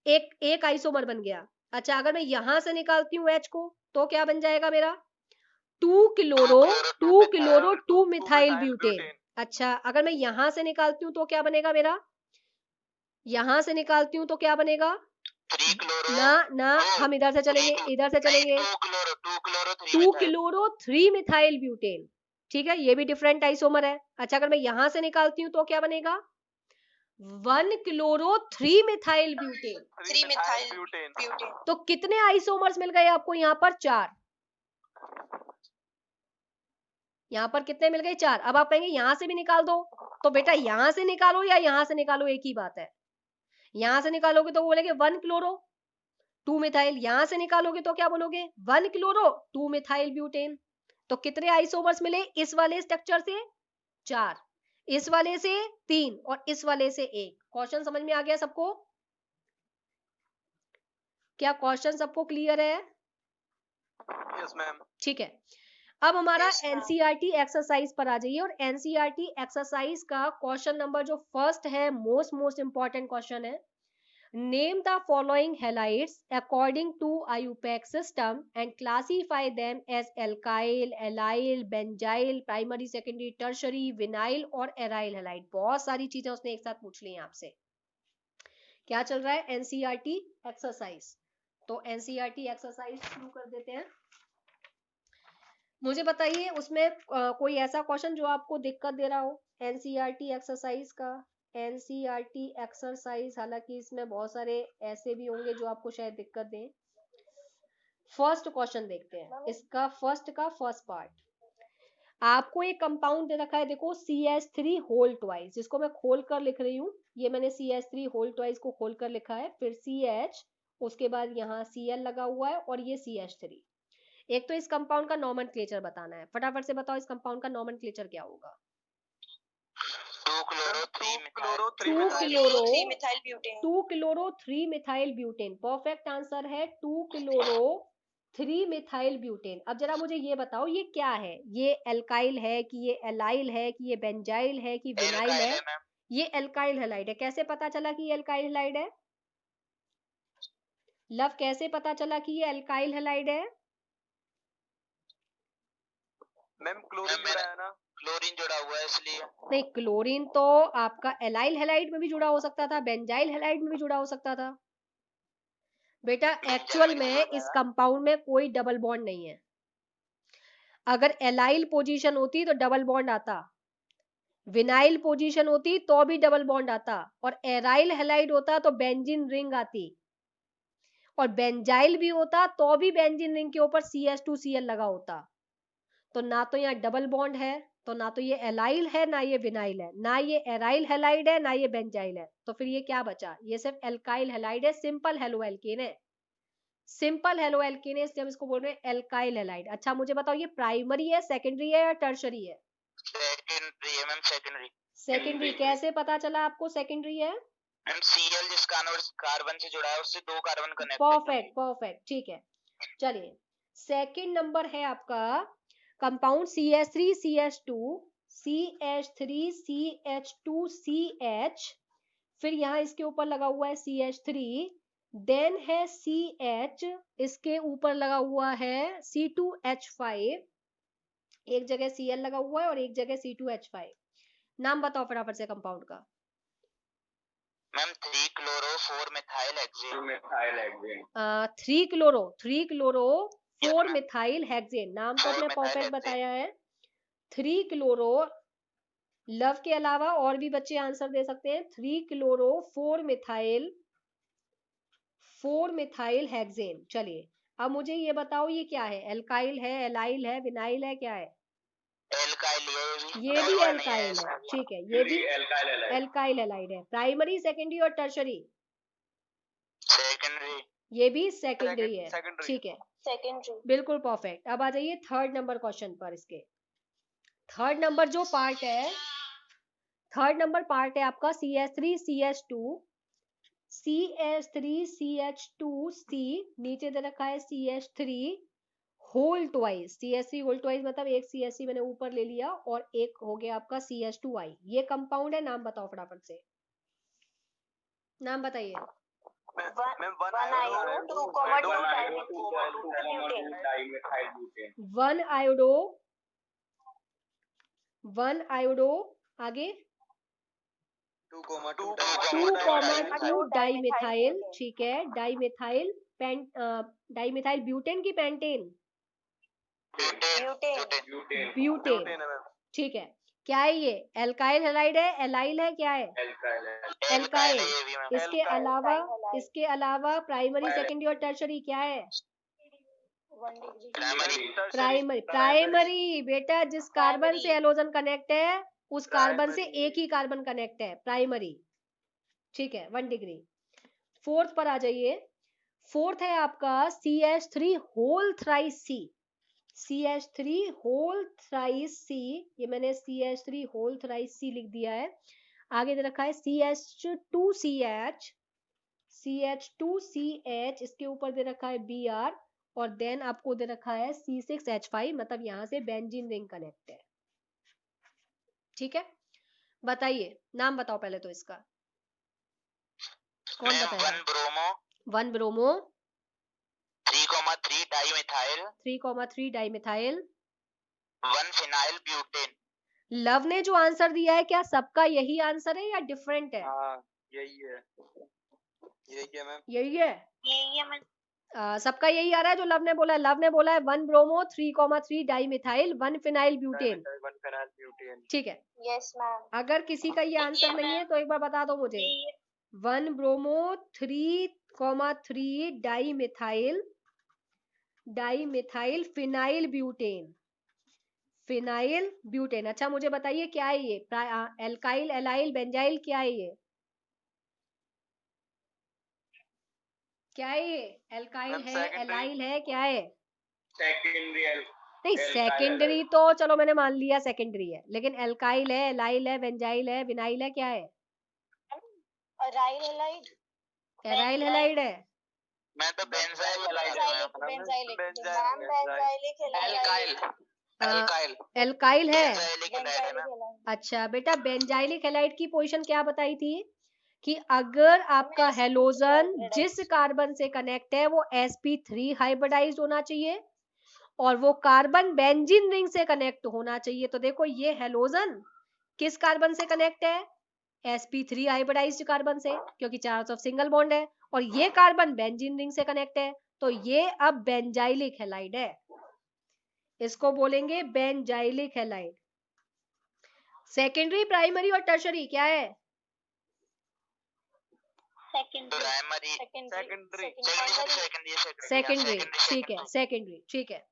एक आइसोमर बन गया। अच्छा, अगर मैं यहां से निकालती हूँ H को तो क्या बन जाएगा मेरा? 2 क्लोरो 2 मिथाइल ब्यूटेन। अच्छा, अगर मैं यहां से निकालती हूँ तो क्या बनेगा मेरा? यहां से निकालती हूँ तो क्या बनेगा? 3 क्लोरो ना हम इधर से चलेंगे, इधर से चलेंगे। 2 क्लोरो 3 मिथाइल ब्यूटेन। ठीक है, ये भी डिफरेंट आइसोमर है। अच्छा, अगर मैं यहां से निकालती हूँ तो क्या बनेगा? 1 chloro 3 methyl butane. 3 methyl butane. तो कितने आइसोमर्स मिल गए आपको यहाँ पर? 4। यहाँ पर कितने मिल गए? 4। अब आप कहेंगे यहां से भी निकाल दो, तो बेटा यहां से निकालो या यहां से निकालो, एक ही बात है। यहां से निकालोगे तो वो बोलेंगे 1 क्लोरो 2 मिथाइल, यहां से निकालोगे तो क्या बोलोगे? 1 क्लोरो 2 मिथाइल ब्यूटेन। तो कितने आइसोमर्स मिले इस वाले स्ट्रक्चर से? 4, इस वाले से 3 और इस वाले से 1। क्वेश्चन समझ में आ गया सबको? क्या क्वेश्चन सबको क्लियर है? Yes ma'am. ठीक है, अब हमारा एनसीईआरटी एक्सरसाइज पर आ जाइए। और एनसीईआरटी एक्सरसाइज का क्वेश्चन नंबर जो फर्स्ट है, मोस्ट इंपॉर्टेंट क्वेश्चन है। Name the following halides according to IUPAC system and classify them as alkyl, allyl, benzyl, primary, secondary, tertiary, vinyl और एराइल हैलाइड। बहुत सारी चीजें उसने एक साथ पूछ ली हैं आपसे। क्या चल रहा है? NCERT exercise. तो एनसीईआरटी एक्सरसाइज शुरू कर देते हैं। मुझे बताइए उसमें कोई ऐसा क्वेश्चन जो आपको दिक्कत दे रहा हो एनसीईआरटी एक्सरसाइज का? एनसीईआरटी एक्सरसाइज, हालांकि इसमें बहुत सारे ऐसे भी होंगे जो आपको शायद दिक्कत दें। फर्स्ट क्वेश्चन देखते हैं इसका, फर्स्ट पार्ट। आपको एक कंपाउंड दे रखा है, देखो CH3 होल ट्वाइस, जिसको मैं खोल कर लिख रही हूँ। ये मैंने CH3 होल ट्वाइस को खोल कर लिखा है, फिर CH, उसके बाद यहाँ Cl लगा हुआ है और ये CH3। एक तो इस कंपाउंड का नॉमेनक्लेचर बताना है। फटाफट से बताओ इस कंपाउंड का नॉमेनक्लेचर क्या होगा? 2 chloro 3 methyl butane. Perfect answer है 2 क्लोरो 3 मिथाइल ब्यूटेन। अब जरा मुझे ये बताओ ये क्या है? ये एल्काइल है कि ये एलाइल है कि ये बेंजाइल है कि विनाइल है? ये एल्काइल हैलाइड है। कैसे पता चला कि ये एल्काइल हैलाइड है? लव, कैसे पता चला कि ये एल्काइल हैलाइड है? मैम क्लोरीन जुड़ा है ना? क्लोरीन जुड़ा हुआ है इसलिए। नहीं, क्लोरीन तो आपका एलाइल हैलाइड में भी जुड़ा हो सकता था, बेंजाइल हैलाइड में भी जुड़ा हो सकता था। बेटा एक्चुअल में इस कंपाउंड में कोई डबल बॉन्ड नहीं है। अगर एलाइल पोजीशन होती तो डबल बॉन्ड आता, विनाइल पोजीशन होती तो भी डबल बॉन्ड आता, और एराइल हैलाइड होता तो बेंजीन रिंग आती, और बेंजाइल भी होता तो भी बेंजीन रिंग के ऊपर CH2Cl लगा होता। तो ना तो यहाँ डबल बॉन्ड है, तो ना तो ये एलाइल है, ना ये विनाइल है, ना ये एराइल हैलाइड है, ना ये बेंजाइल है। तो फिर ये क्या बचा? ये सिर्फ एल्काइल हैलाइड है, सिंपल हेलो एल्केन है, सिंपल हेलो एल्केन है, इसलिए हम इसको बोल रहे हैं एल्काइल हैलाइड। अच्छा मुझे बताओ ये प्राइमरी है, सेकेंडरी है या टर्शरी है? सेकेंडरी है मैम, सेकेंडरी। सेकेंडरी कैसे पता चला आपको सेकेंडरी है? मैम Cl जिस कार्बन से जुड़ा है उससे 2 कार्बन कनेक्ट। परफेक्ट परफेक्ट, ठीक है। चलिए सेकंड नंबर है आपका कंपाउंड CH3CH2 CH3CH2CH, फिर यहाँ इसके ऊपर लगा हुआ है CH3, देन है CH, इसके ऊपर लगा हुआ है C2H5, एक जगह Cl लगा हुआ है और एक जगह C2H5। नाम बताओ फटाफट से कंपाउंड का। Ma'am 3 chloro 4 methyl hexane. 3 chloro 4 methyl hexane, नाम तो आपने परफेक्ट बताया है। 3 क्लोरो, लव के अलावा और भी बच्चे आंसर दे सकते हैं। 3 क्लोरो 4 मिथाइल हेक्सेन। चलिए अब मुझे ये बताओ ये क्या है? एल्काइल है, एलाइल है, विनाइल है, क्या है? एल्काइल। ये भी एल्काइल है, ठीक है, ये भी एल्काइल एलाइड है। प्राइमरी, सेकेंडरी और टर्शरी? सेकेंडरी। ये भी सेकेंडरी है, ठीक है, सेकेंडरी। बिल्कुल परफेक्ट। अब आ जाइए थर्ड नंबर क्वेश्चन पर। इसके थर्ड नंबर जो पार्ट है, थर्ड नंबर पार्ट है आपका CH3CH2 CH3CH2C, नीचे दे रखा है CH3 whole twice. CH3 whole twice मतलब एक CH3 मैंने ऊपर ले लिया और एक हो गया आपका CH2I। ये कंपाउंड है, नाम बताओ फटाफट से, नाम बताइए। मैम 1 आयोडो 2 1 आयोडो आगे 2,2 डाइमिथाइल, ठीक है, डाइमिथाइल डाइमिथाइल ब्यूटेन की पेंटेन? ब्यूटेन, ठीक है। क्या है ये? एल्काइल हैलाइड है, एलाइल है, क्या है? एल्काइल। इसके अलावा प्राइमरी, सेकेंडरी और टर्शरी क्या है? प्राइमरी बेटा, जिस कार्बन से हेलोजन कनेक्ट है उस कार्बन से एक ही कार्बन कनेक्ट है, प्राइमरी, ठीक है, 1 डिग्री। फोर्थ पर आ जाइए। फोर्थ है आपका CH3 whole thrice C। CH3 whole thrice C, ये मैंने CH3 होल थ्राइस C लिख दिया है। आगे दे रखा है CH2CH, CH2CH, इसके ऊपर दे रखा है Br, और देन आपको दे रखा है C6H5, मतलब यहां से बेंजीन रिंग कनेक्ट है, ठीक है। बताइए नाम बताओ पहले तो इसका, कौन बताएगा? 1 bromo 3,3 dimethyl 3,3 dimethyl 1 phenyl butane. Love ने जो आंसर दिया है क्या सबका यही आंसर है या डिफरेंट है? यही है मैम, यही है मैम। सबका यही आ रहा है जो लव ने बोला है। लव ने बोला है 1 ब्रोमो 3,3 डाइमिथाइल 1 फिनाइल ब्यूटेन, ठीक है। Yes ma'am. अगर किसी का ये आंसर नहीं है तो एक बार बता दो मुझे। 1 bromo 3,3 dimethyl phenyl butane, phenyl butane. अच्छा मुझे बताइए क्या है ये? एल्काइल, एलाइल, बेंजाइल, क्या है ये? क्या है ये? एल्काइल है, एलाइल है, क्या है? सेकेंडरी। नहीं, सेकेंडरी तो चलो मैंने मान लिया सेकेंडरी है, लेकिन एल्काइल है, एलाइल है, बेंजाइल है, विनाइल है, क्या है? एराइल हैलाइड है। मैं तो बेंजाइल एल्काइल है। अच्छा बेटा, बेंजाइलिक हैलाइड की पोजीशन क्या बताई थी? कि अगर आपका हेलोजन जिस कार्बन से कनेक्ट है वो sp3 हाइब्रिडाइज्ड होना चाहिए और वो कार्बन बेंजीन रिंग से कनेक्ट होना चाहिए। तो देखो ये हेलोजन किस कार्बन से कनेक्ट है? sp3 हाइब्रिडाइज्ड कार्बन से, क्योंकि चारों तरफ सिंगल बॉन्ड है, और ये कार्बन बेंजीन रिंग से कनेक्ट है, तो ये अब बेंजाइलिक हैलाइड है, इसको बोलेंगे बेंजाइलिक हैलाइड। सेकेंडरी, प्राइमरी और टर्शरी क्या है? सेकेंडरी, ठीक है, सेकेंडरी, ठीक है।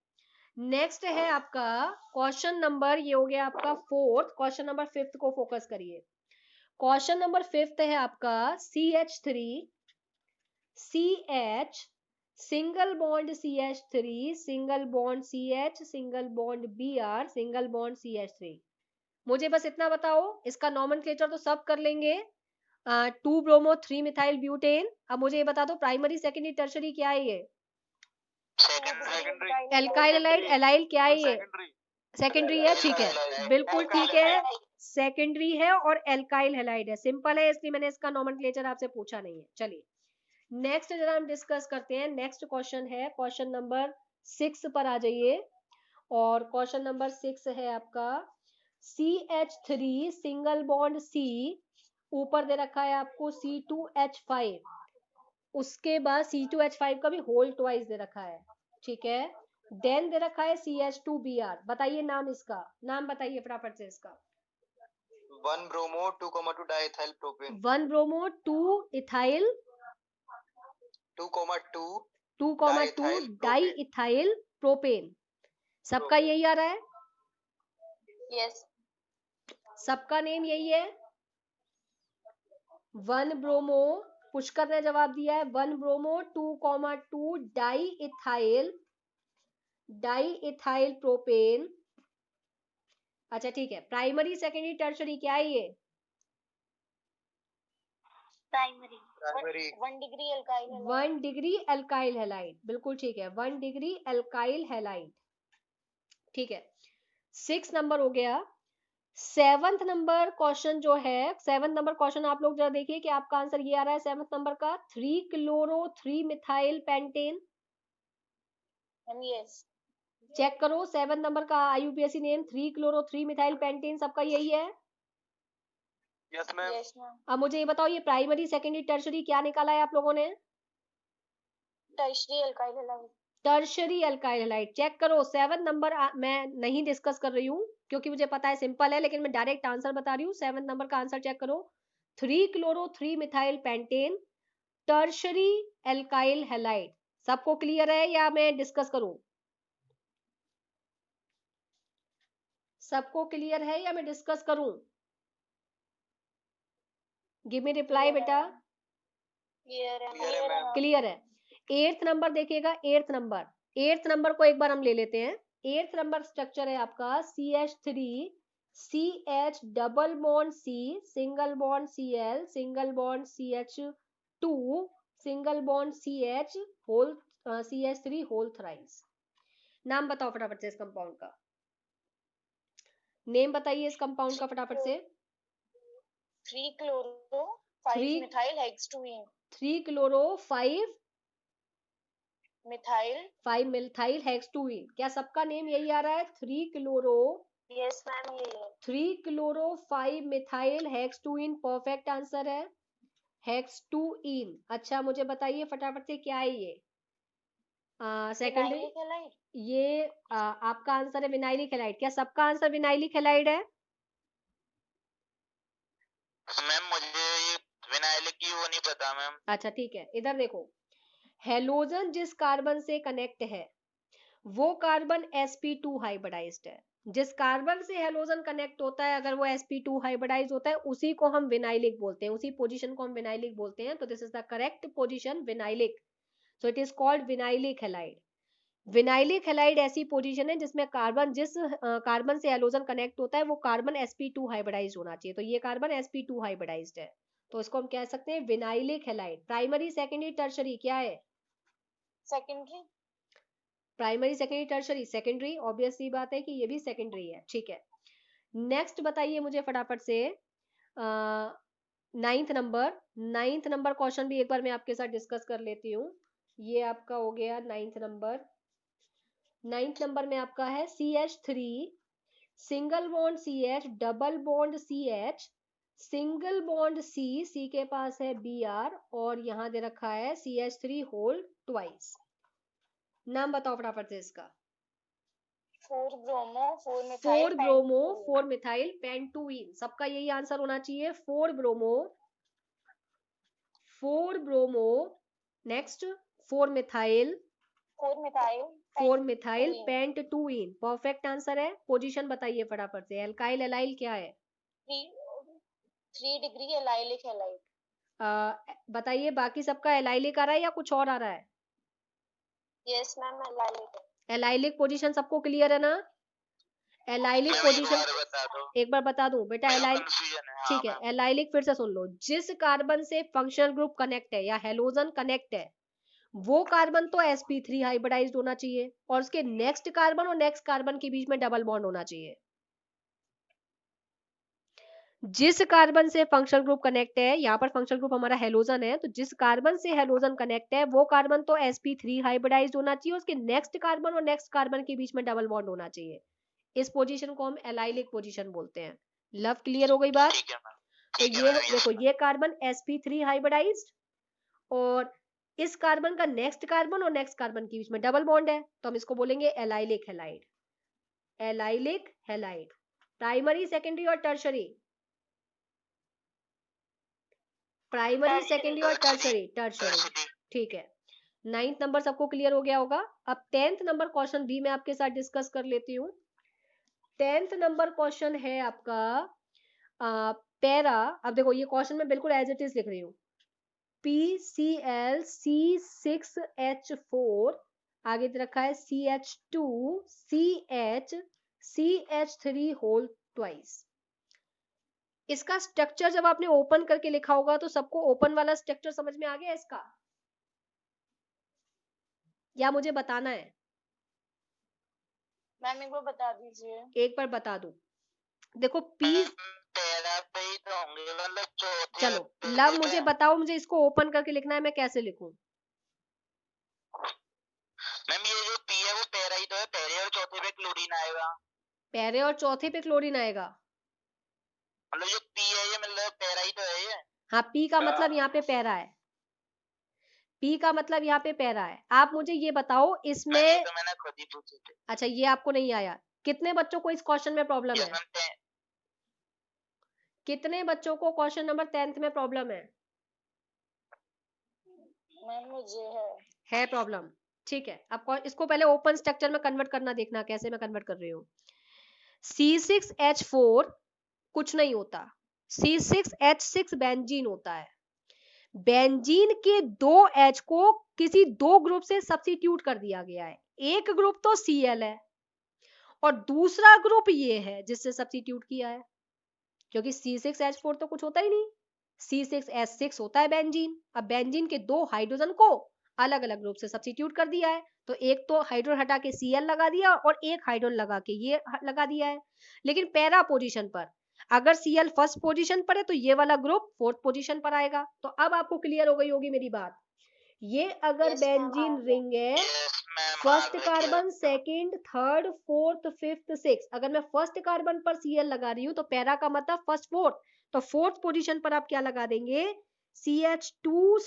नेक्स्ट है आपका क्वेश्चन नंबर, ये हो गया आपका फोर्थ। क्वेश्चन नंबर फिफ्थ को फोकस करिए। क्वेश्चन नंबर फिफ्थ है आपका CH3 CH single bond CH3 single bond CH single bond Br single bond CH3। मुझे बस इतना बताओ, इसका नॉमेनक्लेचर तो सब कर लेंगे, 2 ब्रोमो 3 मिथाइल ब्यूटेन। अब मुझे ये बता दो प्राइमरी सेकेंडरी टर्शरी क्या है ये? एल्काइल हैलाइड, एलाइल क्या है ये? सेकेंडरी है, ठीक है, बिल्कुल ठीक है, सेकेंडरी है और एल्काइल हैलाइड है। सिंपल है, इसलिए मैंने इसका नॉमेनक्लेचर आपसे पूछा नहीं है। चलिए नेक्स्ट जरा हम डिस्कस करते हैं। नेक्स्ट क्वेश्चन है क्वेश्चन नंबर 6 पर आ जाइए, और क्वेश्चन नंबर 6 है आपका CH3 सिंगल बॉन्ड C, ऊपर दे रखा है आपको C2H5, उसके बाद C2H5 का भी होल ट्वाइस दे रखा है, ठीक है। देन दे रखा है CH2Br। बताइए नाम, इसका नाम बताइए फटाफट से इसका। 1 bromo 2,2 diethyl propane. 1 bromo 2 ethyl 2,2 di ethyl propane. सबका यही आ रहा है? यस। सबका नेम यही है 1 ब्रोमो, पुष्कर ने जवाब दिया है 1 ब्रोमो 2,2 डाई इथाइल प्रोपेन। अच्छा ठीक है, प्राइमरी सेकेंडरी टर्शरी क्या है ये? Primary 1 degree alkyl 1 degree alkyl halide, बिल्कुल ठीक है, 1 डिग्री एल्काइल हैलाइड, ठीक है। 6 नंबर हो गया। 7th नंबर क्वेश्चन जो है, 7th नंबर क्वेश्चन आप लोग जरा देखिए कि आपका आंसर ये आ रहा है 7th नंबर का 3 chloro 3 methyl pentane. Yes. Check करो 7th नंबर का IUPAC name 3 chloro 3 methyl pentane, सबका यही है? Yes ma'am. Yes ma'am. अब मुझे ये बताओ, ये प्राइमरी सेकेंडरी टर्शरी क्या निकाला है आप लोगों ने? Tertiary alkyl halide. Tertiary alkyl halide. Check करो 7 नंबर मैं नहीं डिस्कस कर रही हूँ, क्योंकि मुझे पता है सिंपल है, लेकिन मैं डायरेक्ट आंसर बता रही हूँ। 7 नंबर का आंसर चेक करो, 3 chloro 3 methyl pentane, tertiary alkyl halide. सबको क्लियर है या मैं डिस्कस करूं? सबको क्लियर है या मैं डिस्कस करूं? गिव मी रिप्लाई बेटा। क्लियर है। 8th नंबर देखिएगा, 8th नंबर को एक बार हम ले लेते हैं। 8th नंबर स्ट्रक्चर है आपका CH3 CH double bond C single bond Cl single bond CH2 single bond CH whole CH3 whole thrice. नाम बताओ फटाफट से इस कंपाउंड का, नेम बताइए इस कंपाउंड का फटाफट से। 3 क्लोरो 5 मिथाइल हेक्सटूइन। 3 chloro 5 methyl हेक्सटूइन। क्या सबका नेम यही आ रहा है 3 क्लोरो? यस मैम, ये है 3 क्लोरो 5 मिथाइल हेक्सटूइन परफेक्ट आंसर है, हेक्सटूइन। अच्छा मुझे बताइए फटाफट से क्या है ये? सेकेंडरी, ये आपका आंसर है विनाइलिक हैलाइड। क्या सबका आंसर विनाइलिक हैलाइड है? मैम मुझे ये विनाइलिक की वो नहीं पता मैम। अच्छा ठीक है, इधर देखो, हेलोजन जिस कार्बन से कनेक्ट है वो कार्बन sp2 हाइब्रिडाइज्ड है। जिस कार्बन से हेलोजन कनेक्ट होता है, अगर वो sp2 हाइब्रिडाइज होता है, उसी को हम विनाइलिक बोलते हैं, उसी पोजीशन को हम विनाइलिक बोलते हैं। तो this is the correct position, vinylic. So it is called vinylic halide. Vinylic halide ऐसी पोजीशन है जिसमें कार्बन जिस कार्बन से हेलोजन कनेक्ट होता है वो कार्बन sp2 हाइब्रिडाइज होना चाहिए। तो ये कार्बन sp2 हाइब्रिडाइज्ड है, तो इसको हम कह सकते हैं vinylic halide. Primary secondary tertiary क्या है? Secondary. Primary secondary tertiary secondary, obvious सी बात है कि ये भी सेकेंडरी है, ठीक है। नेक्स्ट बताइए मुझे फटाफट से 9th नंबर क्वेश्चन भी एक बार मैं आपके साथ डिस्कस कर लेती हूँ। ये आपका हो गया 9th नंबर में आपका है CH3 single bond CH double bond CH single bond C के पास है Br और यहाँ दे रखा है CH3 होल ट्वाइस। नाम बताओ फटाफट से इसका। 4 bromo 4 methyl 4 bromo 4 methyl pentyne. सबका यही आंसर होना चाहिए, 4 bromo next 4 methyl 4 methyl pentyne. Perfect answer है। पोजीशन बताइए फटाफट से। एल्काइल एलाइल क्या है? 3 डिग्री एलाइलिक हैलाइड। बताइए बाकी सबका एलाइलिक आ रहा है या कुछ और आ रहा है? Yes ma'am allylic. Allylic position सबको क्लियर है ना? एलाइलिक पोजीशन एक बार बता दूं बेटा। एलाइलिक ठीक है, एलाइलिक फिर से सुन लो। जिस कार्बन से फंक्शनल ग्रुप कनेक्ट है या हेलोजन कनेक्ट है वो कार्बन तो sp3 हाइब्रिडाइज्ड होना चाहिए और उसके नेक्स्ट कार्बन और नेक्स्ट कार्बन के बीच में डबल बॉन्ड होना चाहिए। जिस कार्बन से फंक्शनल ग्रुप कनेक्ट है, यहाँ पर फंक्शनल ग्रुप हमारा हेलोजन है, तो जिस कार्बन से हेलोजन कनेक्ट है वो कार्बन तो sp3 हाइब्रिडाइज्ड होना चाहिए, उसके नेक्स्ट कार्बन और नेक्स्ट कार्बन के बीच में डबल बॉन्ड होना चाहिए। इस पोजीशन को हम एलाइलिक पोजीशन बोलते हैं। लव क्लियर हो गई बात? तो ये देखो, ये कार्बन sp3 हाइब्रिडाइज्ड और इस कार्बन का नेक्स्ट कार्बन और नेक्स्ट कार्बन के बीच में डबल बॉन्ड है, तो हम इसको बोलेंगे allylic halide. Allylic halide. Primary, secondary और टर्शरी? प्राइमरी, सेकेंडरी और टर्शरी? टर्शरी। ठीक है। 9th नंबर सबको क्लियर हो गया होगा। अब 10th नंबर क्वेश्चन भी मैं आपके साथ डिस्कस कर लेती हूँ। 10th नंबर क्वेश्चन है आपका पैरा। अब देखो ये क्वेश्चन मैं बिल्कुल एज इट इज लिख रही हूँ। PCl C6H4 आगे दे रखा है CH2 CH3 होल ट्वाइस। इसका स्ट्रक्चर जब आपने ओपन करके लिखा होगा तो सबको ओपन वाला स्ट्रक्चर समझ में आ गया इसका, या मुझे बताना है? मैम एक बार बता दीजिए। एक बार बता दूं। देखो चलो लव मुझे बताओ, मुझे इसको ओपन करके लिखना है, मैं कैसे लिखूं? मैम ये जो पी है वो पैरा ही तो है, पहले और चौथे पे क्लोरीन आएगा। पहले और चौथे पे क्लोरीन आएगा? मतलब जो पी है ये मतलब पैरा ही तो है ये। हाँ, पी का मतलब यहाँ पे पैरा है। पी का मतलब यहाँ पे पैरा है। आप मुझे ये बताओ इसमें ये तो मैंने खुद ही पूछे थे। अच्छा, ये आपको नहीं आया। कितने बच्चों को इस क्वेश्चन में प्रॉब्लम है? कितने बच्चों को क्वेश्चन नंबर 10th में प्रॉब्लम है? मैम मुझे है प्रॉब्लम। ठीक है, अब इसको पहले ओपन स्ट्रक्चर में कन्वर्ट करना देखना कैसे मैं कन्वर्ट कर रही हूँ। C6H4 कुछ नहीं होता, C6H6 बेंजीन होता है। बेंजीन के 2 H को किसी 2 ग्रुप से सब्स्टिट्यूट कर दिया गया है। एक ग्रुप तो Cl है और दूसरा ग्रुप ये है जिससे सब्स्टिट्यूट किया है, क्योंकि C6H4 तो कुछ होता ही नहीं, C6H6 होता है बेंजीन। अब बेंजीन के 2 हाइड्रोजन को अलग अलग ग्रुप से सब्स्टिट्यूट कर दिया है, तो एक तो हाइड्रोजन हटा के Cl लगा दिया और एक हाइड्रोजन लगा के ये लगा दिया है। लेकिन पैरा पोजीशन पर अगर Cl फर्स्ट पोजीशन पर है तो ये वाला ग्रुप 4th पोजीशन पर आएगा। तो अब आपको क्लियर हो गई होगी मेरी बात। ये अगर बेंजीन रिंग है, first carbon, second, third, fourth, fifth, six, अगर मैं फर्स्ट कार्बन पर Cl लगा रही हूँ तो पैरा का मतलब फर्स्ट फोर्थ, तो 4th पोजीशन पर आप क्या लगा देंगे? CH2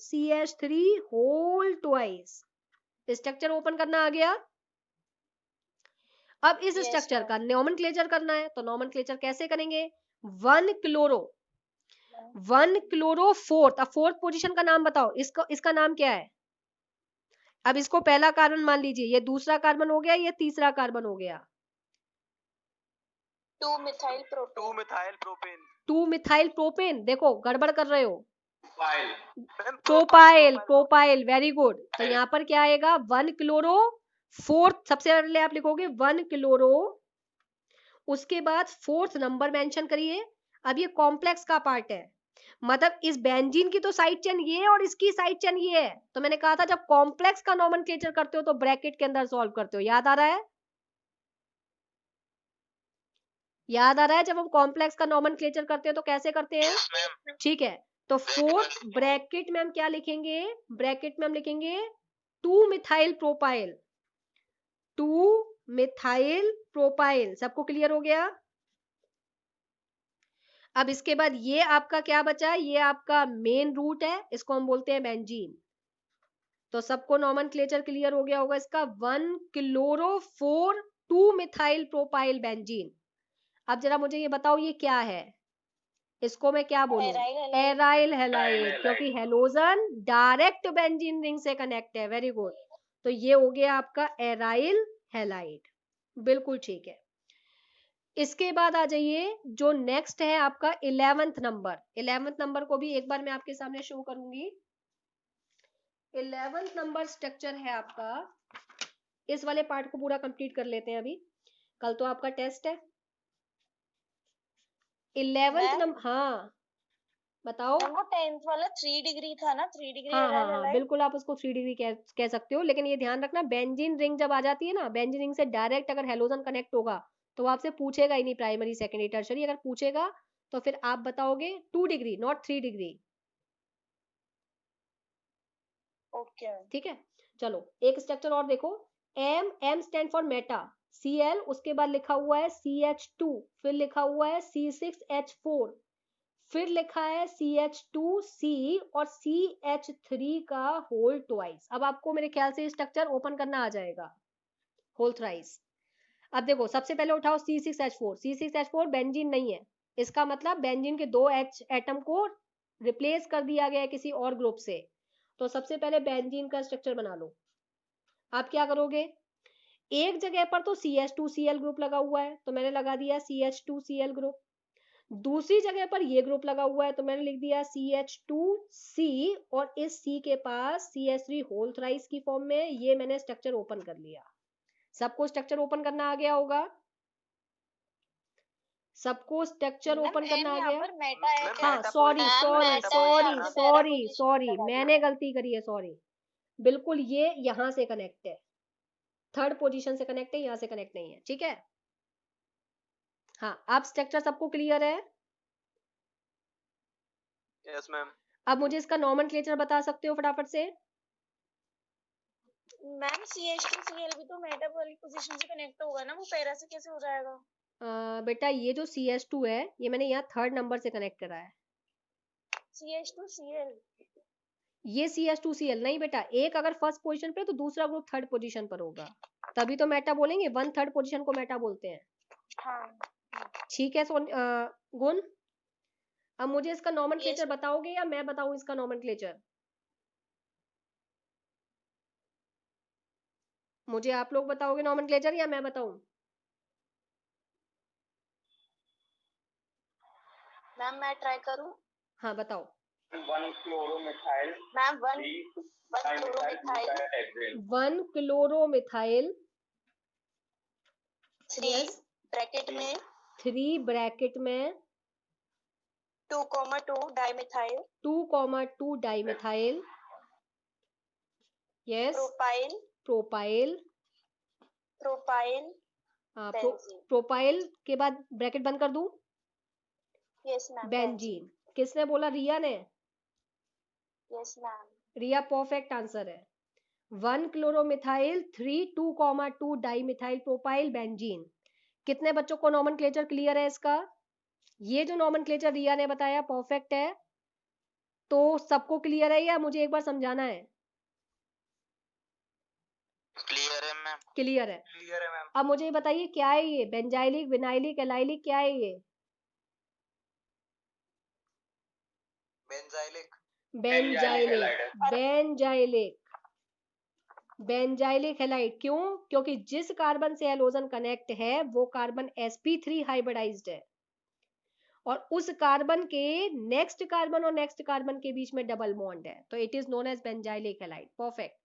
CH3 whole twice. Structure open करना आ गया। अब इस स्ट्रक्चर का नोमेनक्लेचर करना है, तो नोमेनक्लेचर कैसे करेंगे? 1 क्लोरो फोर्थ। अब फोर्थ पोजीशन का नाम बताओ, इसका नाम क्या है? अब इसको पहला कार्बन मान लीजिए, ये दूसरा कार्बन हो गया, ये तीसरा कार्बन हो गया। 2 मिथाइल प्रोपेन। देखो गड़बड़ कर रहे हो। Propyl, very good. तो यहाँ पर क्या आएगा? 1 क्लोरो फोर्थ, सबसे पहले आप लिखोगे 1 क्लोरो, उसके बाद 4th नंबर मेंशन करिए। अब ये कॉम्प्लेक्स का पार्ट है, मतलब इस बेंजीन की तो साइड चेन ये है और इसकी साइड चेन ये है। तो मैंने कहा था जब कॉम्प्लेक्स का नोमेनक्लेचर करते हो तो ब्रैकेट के अंदर सॉल्व करते हो, याद आ रहा है? याद आ रहा है जब हम कॉम्प्लेक्स का नोमेनक्लेचर करते हैं तो कैसे करते हैं? ठीक है, तो 4th ब्रैकेट में हम क्या लिखेंगे? ब्रैकेट में हम लिखेंगे 2 मिथाइल प्रोपाइल। सबको क्लियर हो गया? अब इसके बाद ये आपका क्या बचा है, ये आपका मेन रूट है, इसको हम बोलते हैं बेंजीन। तो सबको नॉमेनक्लेचर क्लियर हो गया होगा इसका, 1-क्लोरो-4 2-मिथाइल प्रोपाइल बेंजीन। अब जरा मुझे ये बताओ ये क्या है, इसको मैं क्या बोलूं? एराइल हैलाइड, क्योंकि हेलोजन डायरेक्ट बेंजीन रिंग से कनेक्ट है। वेरी गुड, तो ये हो गया आपका एराइल हैलाइड, बिल्कुल ठीक है। इसके बाद आ जाइए, जो नेक्स्ट है आपका 11th नंबर। 11th नंबर को भी एक बार मैं आपके सामने शो करूंगी। 11th नंबर स्ट्रक्चर है आपका, इस वाले पार्ट को पूरा कंप्लीट कर लेते हैं अभी, कल तो आपका टेस्ट है। 11th नंबर, हाँ बताओ। वो 10th वाला 3 डिग्री था ना, 3 डिग्री हाँ हाँ एराइल हाँ, हैलाइड। बिल्कुल आप उसको 3 डिग्री कह सकते हो, लेकिन ये ध्यान रखना बेंजीन रिंग जब आ जाती है ना, बेंजीन रिंग से डायरेक्ट अगर हेलोजन कनेक्ट होगा तो वो आपसे पूछेगा ही नहीं प्राइमरी सेकेंडरी टर्शरी, अगर पूछेगा तो फिर आप बताओगे 2 डिग्री नॉट 3 डिग्री। ओके ठीक है, चलो एक स्ट्रक्चर और देखो। M stand for meta, Cl, उसके बाद लिखा हुआ है CH2, फिर लिखा हुआ है C6H4, फिर लिखा है CH2C और CH3 का होल ट्वाइस। अब आपको मेरे ख्याल से स्ट्रक्चर ओपन करना आ जाएगा, होल थ्राइस। अब देखो सबसे पहले उठाओ C6H4, C6H4 बेंजीन नहीं है, इसका मतलब बेंजीन के 2 H एटम को रिप्लेस कर दिया गया है किसी और ग्रुप से। तो सबसे पहले बेंजीन का स्ट्रक्चर बना लो। आप क्या करोगे, एक जगह पर तो CH2Cl ग्रुप लगा हुआ है तो मैंने लगा दिया CH2Cl ग्रुप, दूसरी जगह पर ये ग्रुप लगा हुआ है तो मैंने लिख दिया CH2C, और इस C के पास CH3 होल थ्राइस की फॉर्म में, ये मैंने स्ट्रक्चर ओपन कर लिया। सबको स्ट्रक्चर ओपन करना आ गया होगा, सबको स्ट्रक्चर ओपन करना आ गया। हाँ sorry sorry sorry sorry sorry, मैंने गलती करी है, सॉरी। बिल्कुल ये यहाँ से कनेक्ट है, थर्ड पोजीशन से कनेक्ट है, यहाँ से कनेक्ट नहीं है, ठीक है। हाँ अब स्ट्रक्चर सबको क्लियर है? Yes ma'am. अब मुझे इसका नॉमेनक्लेचर बता सकते हो फटाफट से? मैम CH2Cl भी तो मेटाबॉलिक पोजीशन से कनेक्ट होगा ना, वो पैरा से कैसे हो जाएगा? बेटा ये जो CH2 है ये मैंने यहाँ थर्ड नंबर से कनेक्ट करा है। CH2Cl, ये CH2Cl नहीं बेटा, एक अगर फर्स्ट पोजीशन पे तो दूसरा ग्रुप थर्ड पोजीशन पर होगा, तभी तो मेटा बोलेंगे, 1/3 पोजीशन को मेटा बोलते हैं। हाँ ठीक है गुण, अब मुझे इसका नॉमेनक्लेचर बताओगे या मैं बताऊं इसका नॉमेनक्लेचर? मुझे आप लोग बताओगे नॉमेनक्लेचर या मैं बताऊं? मैम मैं ट्राई करूं? हाँ बताओ। 1-क्लोरोमिथाइल मैम 1-क्लोरोमिथाइल 1-क्लोरोमिथाइल 3 ब्रैकेट में 3 ब्रैकेट में 2,2 dimethyl 2,2 dimethyl, yes, propyl propyl, propyl benzene. Propyl के बाद ब्रैकेट बंद कर दूं, यस मैम बेंजीन। किसने बोला? रिया ने। यस मैम रिया परफेक्ट आंसर है। 1-क्लोरोमिथाइल 3 2,2 डाइमिथाइल प्रोपाइल बेंजीन। कितने बच्चों को नॉमेनक्लेचर क्लियर है इसका? ये जो नॉमेनक्लेचर रिया ने बताया परफेक्ट है, तो सबको क्लियर है या मुझे एक बार समझाना है? क्लियर है मैम। क्लियर है, क्लियर है मैम। अब मुझे ये बताइए क्या है ये, बेंजाइलिक, विनाइलिक, एलाइलिक, क्या है ये? Benzylic. Benzylic, benzylic, benzylic halide. क्यों? क्योंकि जिस कार्बन से हैलोजन कनेक्ट है वो कार्बन sp3 हाइब्रिडाइज्ड है, और उस कार्बन के नेक्स्ट कार्बन और नेक्स्ट कार्बन के बीच में डबल बॉन्ड है, तो it is known as benzylic halide. Perfect.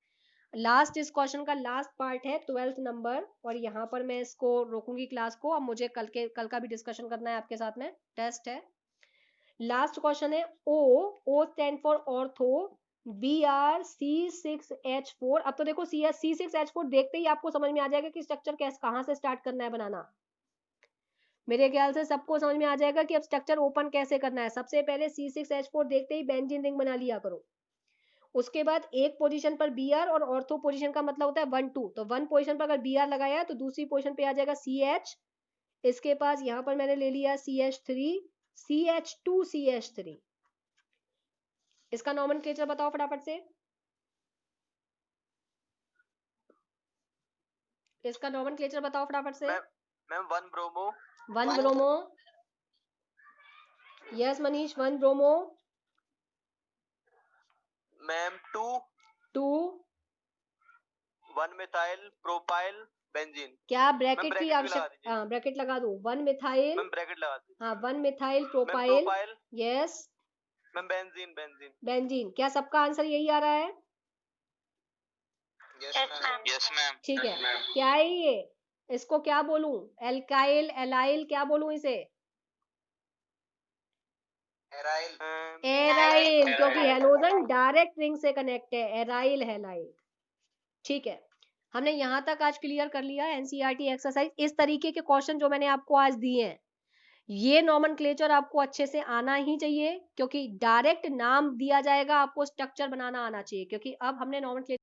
Last इस क्वेश्चन का लास्ट पार्ट है 12th नंबर, और यहाँ पर मैं इसको रोकूंगी क्लास को। अब मुझे कल का भी डिस्कशन करना है आपके साथ में, टेस्ट है। लास्ट क्वेश्चन है O stand for ortho, Br C6H4। अब तो देखो C6H4 देखते ही आपको समझ में आ जाएगा कि स्ट्रक्चर कहाँ से स्टार्ट करना है बनाना। मेरे ख्याल से सबको समझ में आ जाएगा कि अब स्ट्रक्चर ओपन कैसे करना है। सबसे पहले C6H4 देखते ही बेंजीन रिंग बना लिया करो, उसके बाद एक पोजीशन पर Br, और ऑर्थो पोजीशन का मतलब होता है 1 2, तो 1 पोजीशन पर अगर Br लगाया तो दूसरी पोजीशन पे आ जाएगा CH, इसके पास यहाँ पर मैंने ले लिया CH3, CH2CH3, इसका नॉमेनक्लेचर बताओ फटाफट से, इसका नॉमेनक्लेचर बताओ फटाफट से। Ma'am 1 bromo, 1 bromo, yes Manish, 1 bromo. Ma'am 2 1 methyl propyl benzene. क्या ब्रैकेट की ब्रैकेट भी आवश्यक, लगा दीजिए। हाँ ब्रैकेट लगा दो। 1 मिथाइल, मैम ब्रैकेट लगा दीजिए। हाँ 1 methyl ma'am propyl, propyl, yes ma'am benzene benzene. Benzene. क्या सबका आंसर यही आ रहा है? Yes ma'am, yes ma'am. ठीक है, क्या है ये, इसको क्या बोलूं, एल्काइल, एलाइल, क्या बोलूं इसे? एराइल, एराइल, क्योंकि हेलोजन डायरेक्ट रिंग से कनेक्ट है, एराइल हैलाइल। ठीक है, हमने यहाँ तक आज क्लियर कर लिया एनसीईआरटी एक्सरसाइज। इस तरीके के क्वेश्चन जो मैंने आपको आज दिए हैं, ये नॉमेनक्लेचर आपको अच्छे से आना ही चाहिए, क्योंकि डायरेक्ट नाम दिया जाएगा, आपको स्ट्रक्चर बनाना आना चाहिए, क्योंकि अब हमने नॉमेनक्लेचर